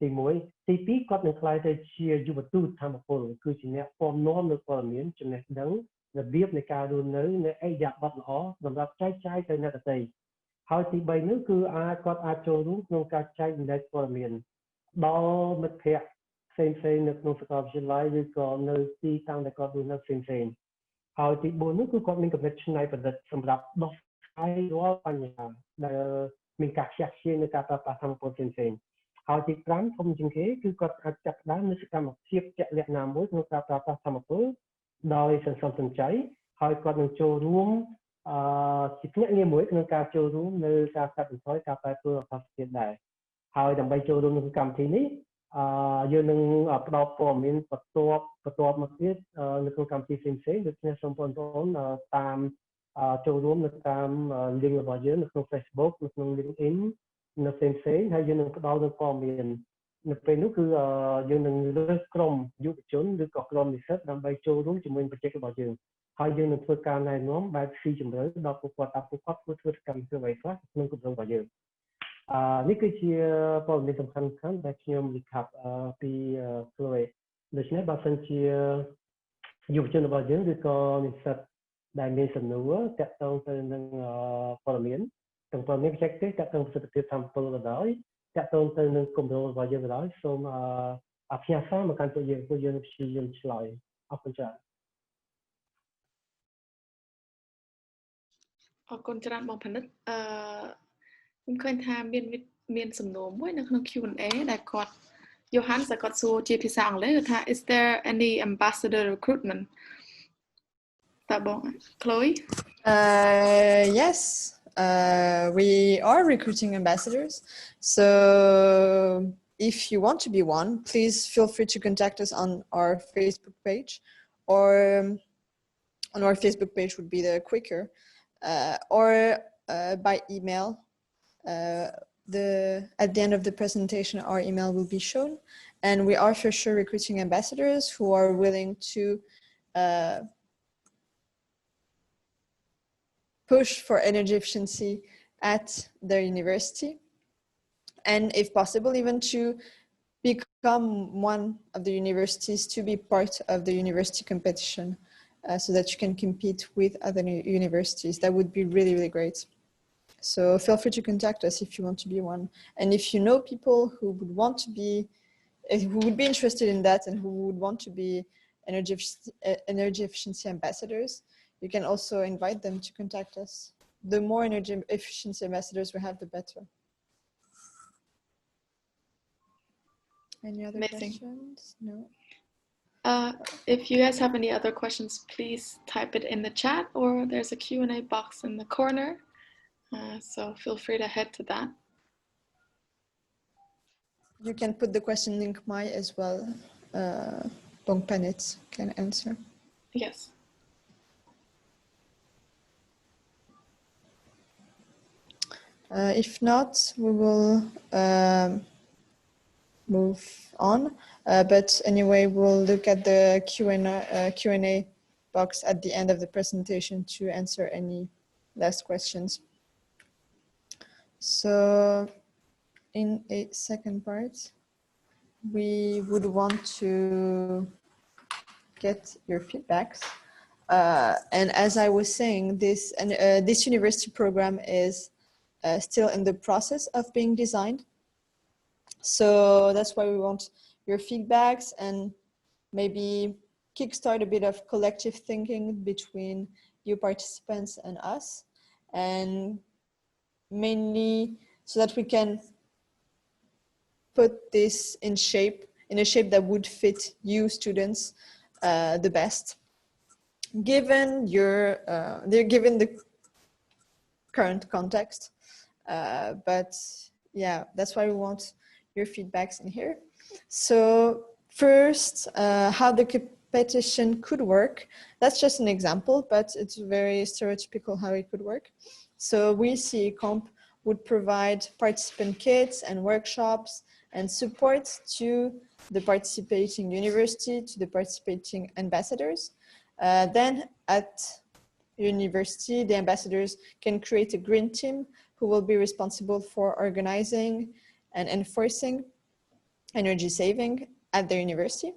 ទី1ទី2គាត់នឹងក្លាយទៅជាយុវទូតធម្មពលគឺជាអ្នកពំនាំនៅព័ត៌មានចំណេះដឹងរបៀបនៃការរស់នៅនៃអរិយាប័ត្រល្អសម្រាប់ចែកចាយទៅអ្នកដទៃហើយទី3នោះគឺគាត់អាចចូលរួមក្នុងការចែករំលែកព័ត៌មានដល់មិត្តភ័ក្តិផ្សេងៗនៅក្នុងសាកលវិទ្យាល័យឬក៏នៅទីតាំងដែលគាត់រស់នៅផ្សេងៗហើយទី4នោះគឺគាត់មានគំនិតច្នៃប្រឌិតសម្រាប់ដោះស្រាយរាល់បញ្ហាដែលមានការខ្ជះខ្ជាយនៅការប្រើប្រាស់ធម្មពលផ្សេងៗហើយទី5ធំជាងគេគឺគាត់អាចចាប់ផ្ដើមនូវសកម្មភាពជាក់លាក់ណាមួយក្នុងការប្រើប្រាស់ធម្មពលដោយសន្សំសំចៃហើយគាត់នឹងចូលរួមជាភ្នាក់ងារមួយក្នុងការចូលរួមនៅការកាត់បន្ថយការប្រែប្រួលអាកាសធាតុដែរហើយដើម្បីចូលរួមក្នុងកម្មវិធីនេះយើងនឹងផ្ដល់ព័ត៌មានបន្ទាប់មកទៀតនៅក្នុងកម្មវិធីផ្សេងៗដូចជាសូមបងប្អូនតាមចូលរួមនៅតាម link របស់យើងនៅក្នុង Facebook នៅក្នុង LinkedIn នៅផ្សេងៗហើយយើងនឹងផ្ដល់នូវព័ត៌មាននៅពេលនោះគឺយើងនឹងលើកក្រុមយុវជនឬក៏ក្រុមនិស្សិតដើម្បីចូលរួមជាមួយប្រជែករបស់យើងហើយយើងនឹងធ្វើការណែនាំបែបស៊ីជម្រៅដល់ពួកគាត់ថាពួកគាត់ធ្វើកម្មវិធីអ្វីខ្លះក្នុងគម្រោងរបស់យើងនេះគឺជាព័ត៌មានសំខាន់ៗដែលខ្ញុំ recap ពី Chloe ដូច្នេះបើសិនជាយុវជនរបស់យើងឬក៏និស្សិតដែលមានសំណួរតាក់ទងទៅនឹងព័ត៌មានទាំងព័ត៌មានបច្ចេកទេសតាក់ទងប្រសិទ្ធភាពធម្មពលក៏ដោយតាក់ទងទៅនឹងគម្រោងរបស់យើងក៏ដោយសូមផ្ញើសារមកកាន់ពួកយើងព្យាយាមឆ្លើយអរគុណច្រើនអរគុណច្រើនបងផនិតខ្ញុំឃើញថាមានសំណួរមួយនៅក្នុង Q&A ដែលគាត់ Johan គាត់សួរជាភាសាអង់គ្លេសថា Is there any ambassador recruitment តើបង Chloe Yes we are recruiting ambassadors so if you want to be one please feel free to contact us on our Facebook page or on our Facebook page would be the quicker or by email at the end of the presentation our email will be shown and we are for sure recruiting ambassadors who are willing to push for energy efficiency at their university and if possible even to become one of the universities to be part of the university competition so that you can compete with other universities. That would be really, really great. So feel free to contact us if you want to be one. And if you know people who would be interested in that and who would want to be energy efficiency ambassadors, you can also invite them to contact us. The more energy efficiency ambassadors we have, the better. Any other questions? No. If you guys have any other questions, please type it in the chat or there's a Q&A box in the corner. So feel free to head to that. You can put the question link as well Bongpanit can answer. Yes. If not, we will move on. But anyway, we'll look at the Q&A box at the end of the presentation to answer any last questions. So in a second part, we would want to get your feedbacks. And as I was saying, this university program is still in the process of being designed. So that's why we want your feedbacks and maybe kickstart a bit of collective thinking between you participants and us, and mainly so that we can put this in a shape that would fit you students the best, given the current context. But yeah, that's why we want your feedbacks in here. So first, how the competition could work. That's just an example, but it's very stereotypical how it could work. So we, CEE Comp, would provide participant kits and workshops and support to the participating university, to the participating ambassadors. Then at university, the ambassadors can create a green team who will be responsible for organizing and enforcing energy saving at their university.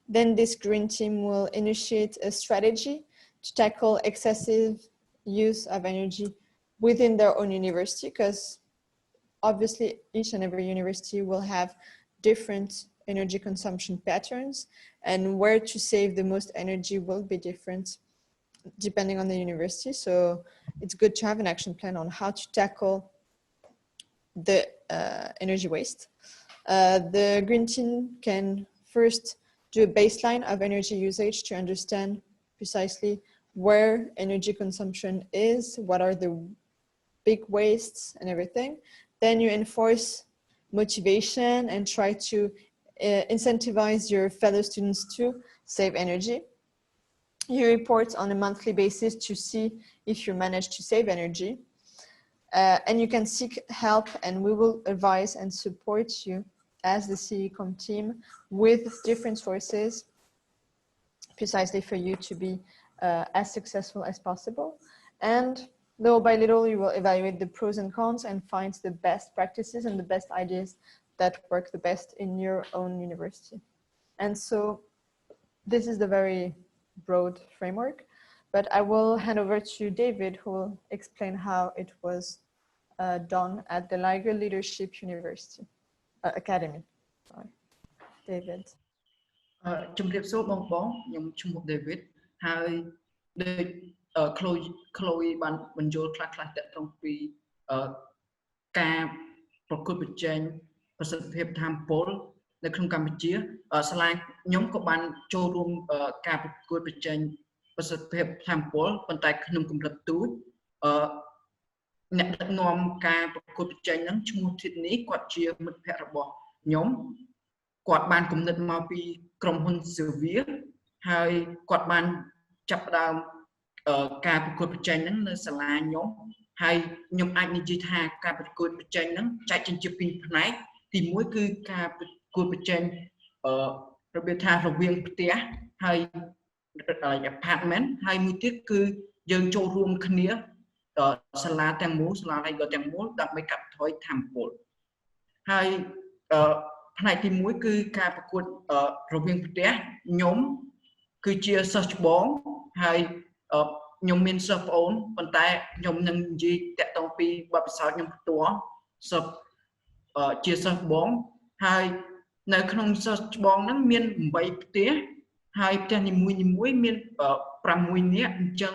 Then this green team will initiate a strategy to tackle excessive use of energy within their own university, because obviously each and every university will have different energy consumption patterns, and where to save the most energy will be different depending on the university. So it's good to have an action plan on how to tackle the energy waste. The green team can first do a baseline of energy usage to understand precisely where energy consumption is, what are the big wastes and everything. Then you enforce motivation and try to incentivize your fellow students to save energy. You report on a monthly basis to see if you manage to save energy. And you can seek help, and we will advise and support you as the CEE Comp team with different sources, precisely for you to be as successful as possible. And little by little, you will evaluate the pros and cons and find the best practices and the best ideas that work the best in your own university. And so this is the very broad framework, but I will hand over to David, who will explain how it was done at the Liger Leadership University Academy. Sorry, David. ជំរាបសួរបងប្អូនខ្ញុំឈ្មោះ David ហើយដូច Chloe បានបញ្យល់ខ្លះៗតាក់ទងពីការប្រកួតប្រជែងប្រសិទ្ធភាពធម្មពលនៅក្នុងកម្ពុជាសាលាខ្ញុំក៏បានចូលរួមការប្រកួតប្រជែងប្រសិទ្ធភាពធម្មពលប៉ុន្តែក្នុងកម្រិតទូចអ្នកដឹកនាំការប្រកួតប្រជែងហ្នឹងឈ្មោះ Sydney គាត់ជាមិត្តភ័ក្តិរបស់ខ្ញុំគាត់បានគំនិតមកពីក្រុមហ៊ុន Severe ហើយគាត់បានចាប់ផ្ដើមការប្រកួតប្រជែងហ្នឹងនៅសាលាខ្ញុំហើយខ្ញុំអាចនិយាយថាការប្រកួតប្រជែងហ្នឹងចែកចេញជាពីរផ្នែកទី1គឺការប្រកួតប្រជែងរបៀបថារវាងផ្ទះហើយ apartment ហើយមួយទៀតគឺយើងចូលរួមគ្នាសាលាទាំងមូលសាលា Liger ទាំងមូលដើម្បីកាត់បន្ថយធម្មពលហើយផ្នែកទី1គឺការប្រកួតរវាងផ្ទះខ្ញុំគឺជាសិស្សច្បងហើយខ្ញុំមានសិស្សប្អូនប៉ុន្តែខ្ញុំនឹងនិយាយតាក់ទងពីបទពិសោធន៍ខ្ញុំផ្ទាល់សិស្សជាសិស្សច្បងហើយនៅក្នុងសិស្សច្បងហ្នឹងមាន8ផ្ទះហើយផ្ទះនីមួយៗមាន6នាក់អញ្ចឹង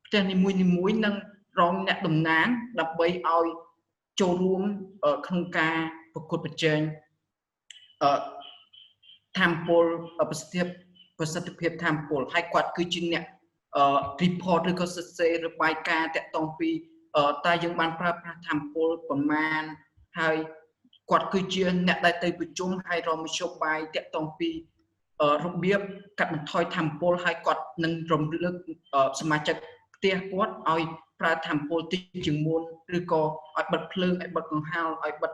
ផ្ទះនីមួយៗនឹងរងអ្នកតំណាងដើម្បីឲ្យចូលរួមក្នុងការប្រកួតប្រជែងធម្មពលប្រសិទ្ធភាពធម្មពលហើយគាត់គឺជាអ្នកreport ឬក៏សរសេររបាយការណ៍តាក់ទងពីតើយើងបានប្រើប្រាស់ធម្មពលប្រមាណហើយ គាត់គឺជាអ្នកដែលទៅប្រជុំហើយរមជ្ឈបាយតាក់ទងពីរបៀបកាត់បន្ថយថាមពលហើយគាត់នឹងរំលឹកសមាជិកផ្ទះគាត់ឲ្យប្រើថាមពលតិចជាងមុនឬក៏ឲ្យបិទភ្លើងឲ្យបិទកង្ហារឲ្យបិទ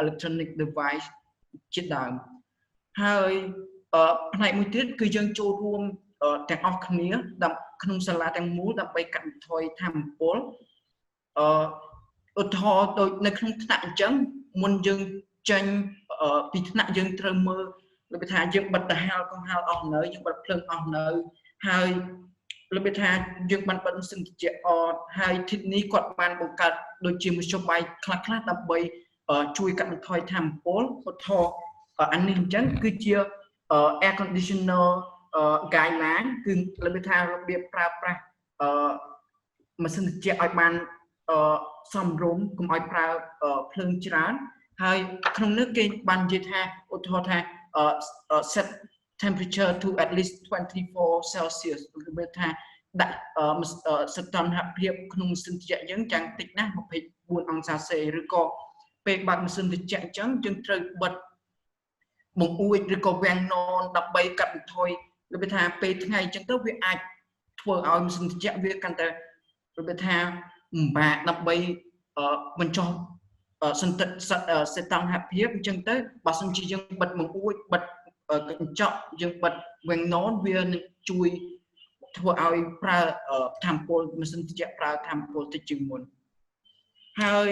electronic device ជាដើមហើយផ្នែកមួយទៀតគឺយើងចូលរួមទាំងអស់គ្នាក្នុងសាលាទាំងមូលដើម្បីកាត់បន្ថយថាមពលឧទាហរណ៍ដូចនៅក្នុងថ្នាក់អញ្ចឹងមុនយើងចេញពីថ្នាក់យើងត្រូវមើលរបៀបថាយើងបិទទៅហាលកង្ហារអស់នៅយើងបិទភ្លើងអស់នៅហើយរបៀបថាយើងបានបិទសន្តិជាអត់ហើយធីនេះគាត់បានបង្កើតដូចជាមធ្យោបាយខ្លះៗដើម្បីជួយកាត់បន្ថយថាមពលឧទាហរណ៍អានេះអញ្ចឹងគឺជា air conditioner guideline គឺរបៀបថារបៀបប្រើប្រាស់ម៉ាស៊ីនត្រជាក់ឲ្យបានសមរម្យកុំឲ្យប្រើភ្លើងច្រើនហើយក្នុងនេះគេបាននិយាយថាឧទាហរណ៍ថា set temperature to at least 24 Celsius របៀបថាដាក់សីតុណ្ហភាពក្នុងម៉ាស៊ីនត្រជាក់យើងយ៉ាងតិចណាស់24អង្សាសេឬក៏ពេលបើកម៉ាស៊ីនត្រជាក់អញ្ចឹងយើងត្រូវបិទបង្អួចឬក៏វាំងននដើម្បីកាត់បន្ថយរបៀបថាពេលថ្ងៃអញ្ចឹងទៅវាអាចធ្វើឲ្យម៉ាស៊ីនត្រជាក់វាកាន់តែរបៀបថាពិបាកដើម្បីបញ្ចុះសន្តិសីតុណ្ហភាពអញ្ចឹងទៅបើសិនជាយើងបិទបង្អួចបិទកញ្ចក់យើងបិទវាំងននវានឹងជួយធ្វើឲ្យប្រើថាមពលម៉ាស៊ីនត្រជាក់ប្រើថាមពលតិចជាងមុនហើយ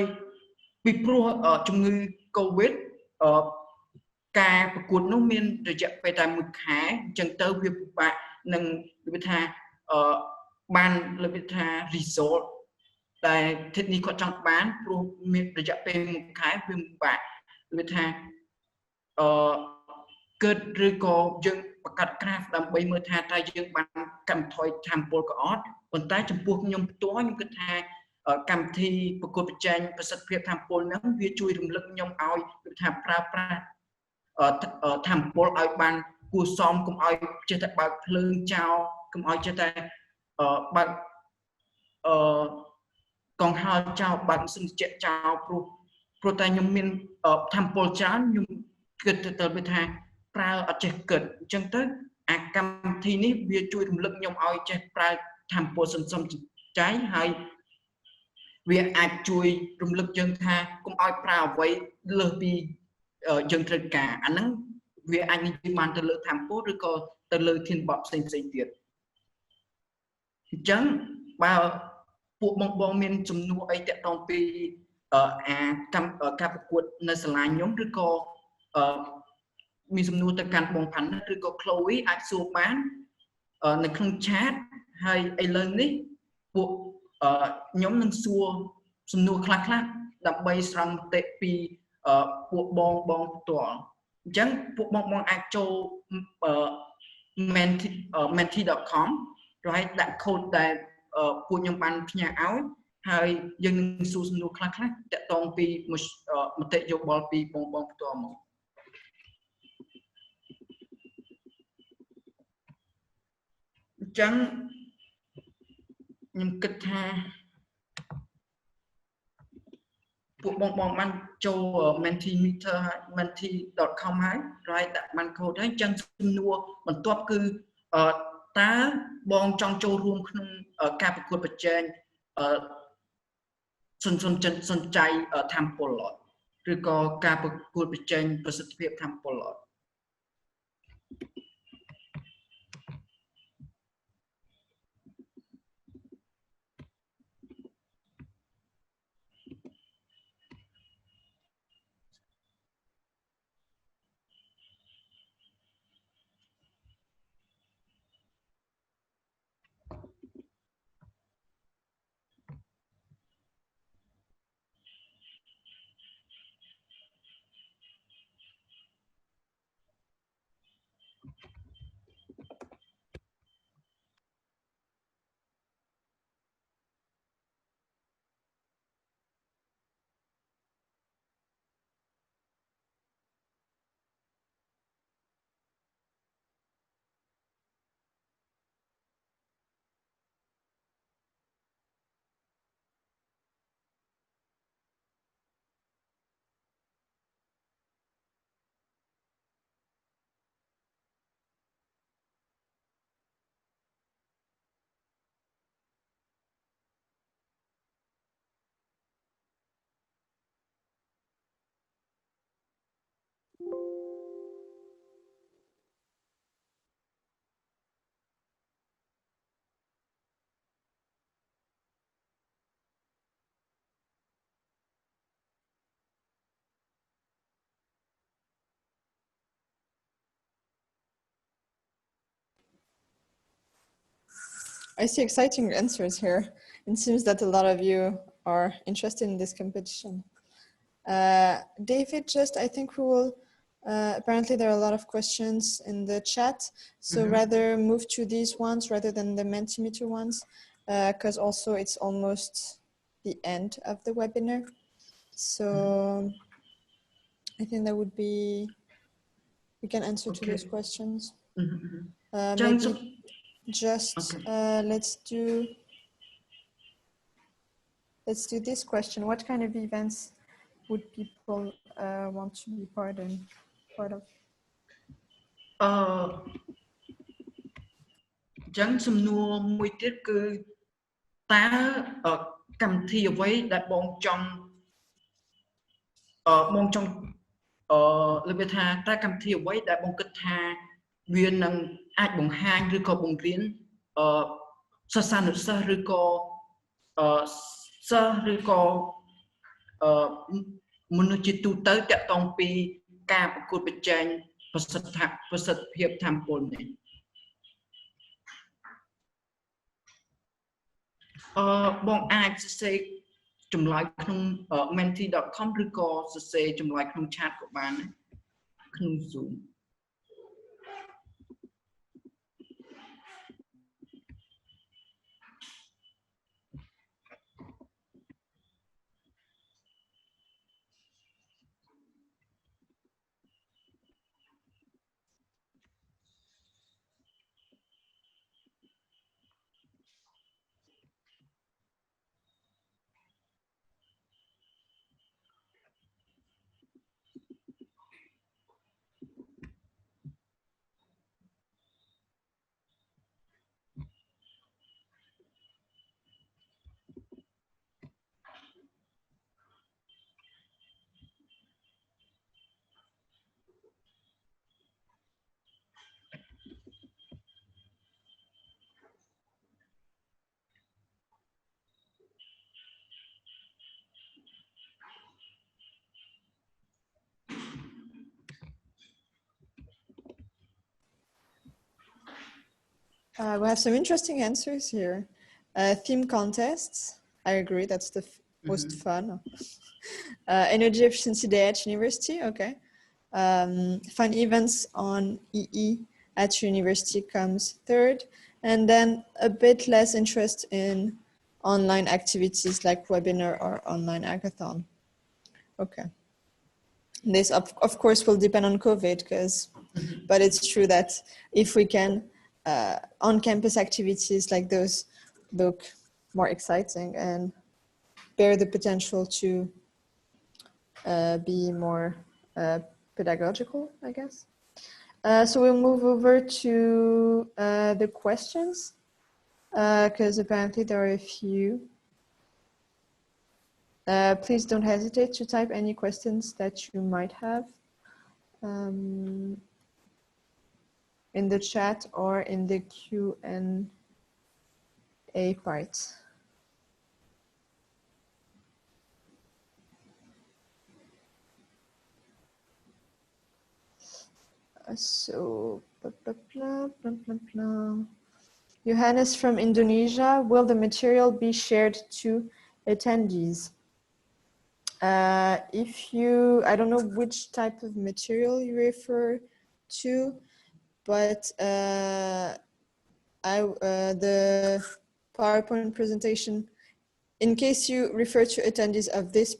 ពីព្រោះជំងឺ COVID ការប្រកួតនោះមានរយៈពេលតែ1ខែអញ្ចឹងទៅវាពិបាកនឹងរបៀបថាបានរបៀបថា result តែធាតុនេះគាត់ចង់បានព្រោះមានរយៈពេល1ខែវាពិបាករបៀបថាកើតឬក៏យើងបង្កើត graph ដើម្បីមើលថាតើយើងបានកាត់បន្ថយថាមពលក៏អត់ប៉ុន្តែចំពោះខ្ញុំផ្ទាល់ខ្ញុំគិតថាកម្មវិធីប្រកួតប្រជែងប្រសិទ្ធភាពថាមពលហ្នឹងវាជួយរំលឹកខ្ញុំឲ្យគឺថាប្រើប្រាស់ថាមពលឲ្យបានគួរសមកុំឲ្យចេះតែបើកភ្លើងចោលកុំឲ្យចេះតែបើកកង្ហារចោលបើកម៉ាស៊ីនត្រជាក់ចោលព្រោះតែខ្ញុំមានថាមពលច្រើនខ្ញុំគិតទៅវាថាប្រើអត់ចេះគិតអញ្ចឹងទៅអាកម្មវិធីនេះវាជួយរំលឹកខ្ញុំឲ្យចេះប្រើថាមពលសន្សំចៃហើយវាអាចជួយរំលឹកយើងថាកុំឲ្យប្រើអ្វីលើសពីយើងត្រូវការអាហ្នឹងវាអាចនិយាយបានទៅលើថាមពលឬក៏ទៅលើធានបទផ្សេងទៀតអញ្ចឹងបើពួកបងមានសំណួរអីតាក់ទងពីការប្រកួតនៅសាលាខ្ញុំឬក៏មានសំណួរទៅកាន់បងផាន់ឬក៏ Chloe អាចសួរបាននៅក្នុង chat ហើយឥឡូវនេះពួកខ្ញុំនឹងសួរសំណួរខ្លះដើម្បីស្រង់មតិពីពួកបងផ្ទាល់អញ្ចឹងពួកបងអាចចូល menti.com right ដាក់ code ដែលពួកខ្ញុំបានផ្ញើឲ្យហើយយើងនឹងសួរសំណួរខ្លះតាក់ទងពីមតិយោបល់ពីបងផ្ទាល់មកអញ្ចឹងខ្ញុំគិតថាពួកបងបានចូល menti.com ហើយ right ដាក់បាន code ហើយអញ្ចឹងសំណួរបន្ទាប់គឺតើបងចង់ចូលរួមក្នុងការប្រកួតប្រជែងសន្ចៃថាមពលអត់ឬក៏ការប្រកួតប្រជែងប្រសិទ្ធភាពថាមពលអត់ I see exciting answers here. It seems that a lot of you are interested in this competition. David, I think we will, apparently there are a lot of questions in the chat. So rather move to these ones rather than the Mentimeter ones, because also it's almost the end of the webinar. So I think that would be, we can answer to those questions. Maybe just let's do this question. What kind of events would people want to be part of? ចឹងសំណួរមួយទៀតគឺតើកម្មវិធីអ្វីដែលបងចង់លើកថាតើកម្មវិធីអ្វីដែលបងគិតថាវានឹងអាចបង្ហាញឬក៏បង្រៀនសិស្សានុសិស្សឬក៏សិស្សឬក៏មនុស្សជាទូទៅតាក់ទងពីការប្រកួតប្រជែងប្រសិទ្ធភាពធម៌ពលនេះបងអាចសរសេរចម្លើយក្នុង menti.com ឬក៏សរសេរចម្លើយក្នុង chat ក៏បានក្នុង Zoom We have some interesting answers here. Theme contests, I agree, that's the most fun. Energy Efficiency Day at University, okay. Fun events on EE at university comes third. And then a bit less interest in online activities like webinar or online hackathon. Okay. This of course will depend on COVID, but it's true that if we can, on-campus activities like those look more exciting and bear the potential to be more pedagogical, I guess. So we'll move over to the questions, because apparently there are a few. Please don't hesitate to type any questions that you might have in the chat or in the Q&A part. So, Johannes from Indonesia, will the material be shared to attendees? If you, I don't know which type of material you refer to, but the PowerPoint presentation, in case you refer to attendees of this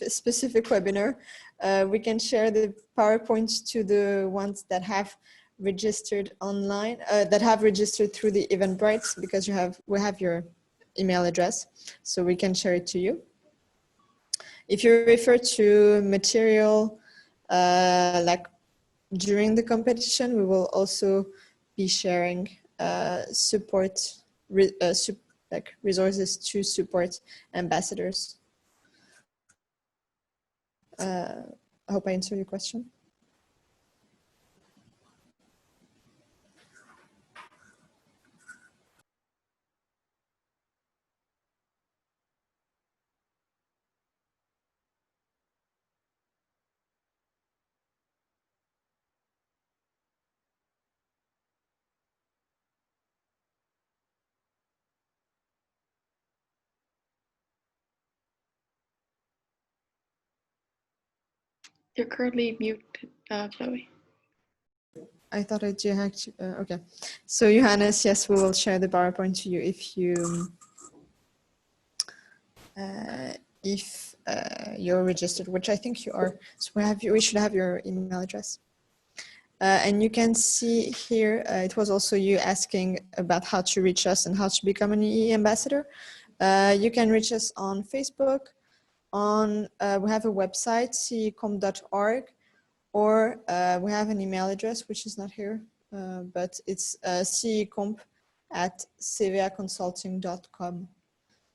specific webinar, we can share the PowerPoints to the ones that have registered online, that have registered through the Eventbrite, because we have your email address, so we can share it to you. If you refer to material like during the competition, we will also be sharing resources to support ambassadors. I hope I answered your question. You're currently muted, Chloe. I thought I did have to, okay. So Johannes, yes, we will share the PowerPoint to you if you're registered, which I think you are. So we should have your email address. And you can see here, it was also you asking about how to reach us and how to become an EE ambassador. You can reach us on Facebook, we have a website, ceecomp.org, or we have an email address, which is not here, but it's ceecomp@cvaconsulting.com,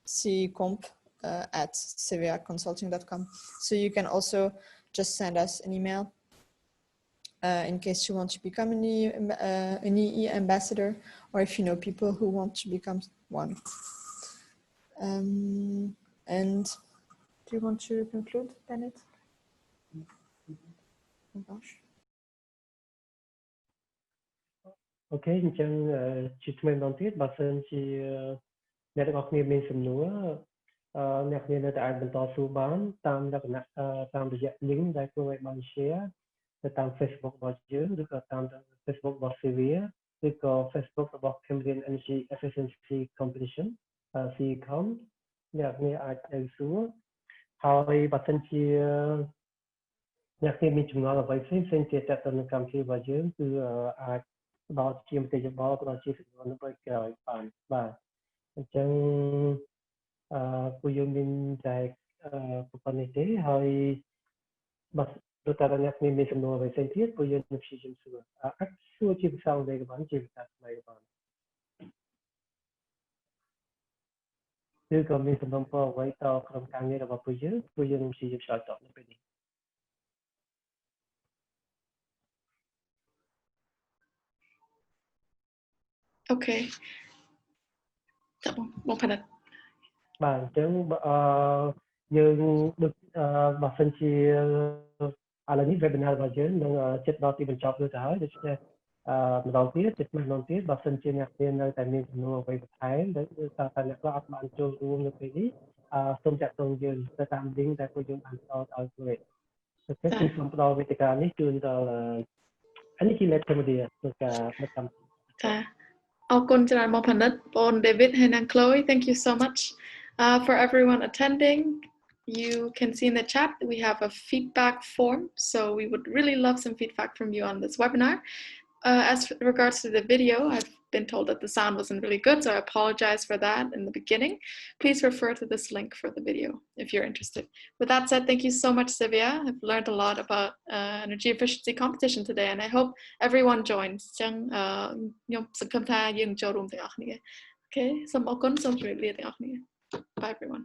ceecomp@cvaconsulting.com. So you can also just send us an email in case you want to become an EE ambassador, or if you know people who want to become one. And do you want to conclude, Bennett? Oh gosh. អូខេអញ្ចឹងជាថ្មីម្ដងទៀតបើសិនជាអ្នកទាំងអស់គ្នាមានសំណួរអ្នកគ្នានៅតែអាចបន្តសួរបានតាមលក្ខណៈតាមរយៈ link ដែលគួរឲ្យបាន share ទៅតាម Facebook របស់យើងឬក៏តាម Facebook របស់ Severe ឬក៏ Facebook របស់ Cambodia Energy Efficiency Competition CEE Comp អ្នកគ្នាអាចទៅសួរហើយបើសិនជាអ្នកគ្នាមានចម្ងល់អ្វីផ្សេងៗទៀតទាក់ទងនឹងកម្មវិធីរបស់យើងគឺអាចផ្ដល់ជាមតិយោបល់ផ្ដល់ជាសំណួរនៅពេលក្រោយបានបាទអញ្ចឹងពួកយើងមានតែប្រព័ន្ធនេះទេហើយបើតើអ្នកគ្នាមានសំណួរអ្វីផ្សេងទៀតពួកយើងនឹងព្យាយាមសួរអាចសួរជាភាសាអង់គ្លេសក៏បានជាភាសាខ្មែរក៏បានឬក៏មានសំណុំពរអ្វីតក្រុមការងាររបស់ពួកយើងនឹងព្យាយាមឆ្លើយតបនៅពេលនេះ Okay. បងផានិត បាទអញ្ចឹងយើងដូចបើសិនជាឥឡូវនេះ webinar របស់យើងនឹងជិតដល់ទីបញ្ចប់ទៅហើយដូច្នេះម្ដងទៀតជិតម្ដងទៀតបើសិនជាអ្នកមាននៅតែមានសំណួរអ្វីបន្ថែមដែលថាអ្នកខ្លះអត់បានចូលរួមនៅពេលនេះសូមចាក់ទងយើងទៅតាម link ដែលពួកយើងបានផ្ដល់ឲ្យពួកយើងដូច្នេះគឺសូមផ្ដល់វេទិកានេះជូនដល់Energy Cambodia ក្នុងការបិទកម្ម Okon Charan Bon Pandit, Bon David, and Chloe, thank you so much for everyone attending. You can see in the chat that we have a feedback form, so we would really love some feedback from you on this webinar. As regards to the video, I've been told that the sound wasn't really good, so I apologize for that in the beginning. Please refer to this link for the video if you're interested. With that said, thank you so much, Sylvia. I've learned a lot about energy efficiency competition today, and I hope everyone joins. Okay, Bye everyone.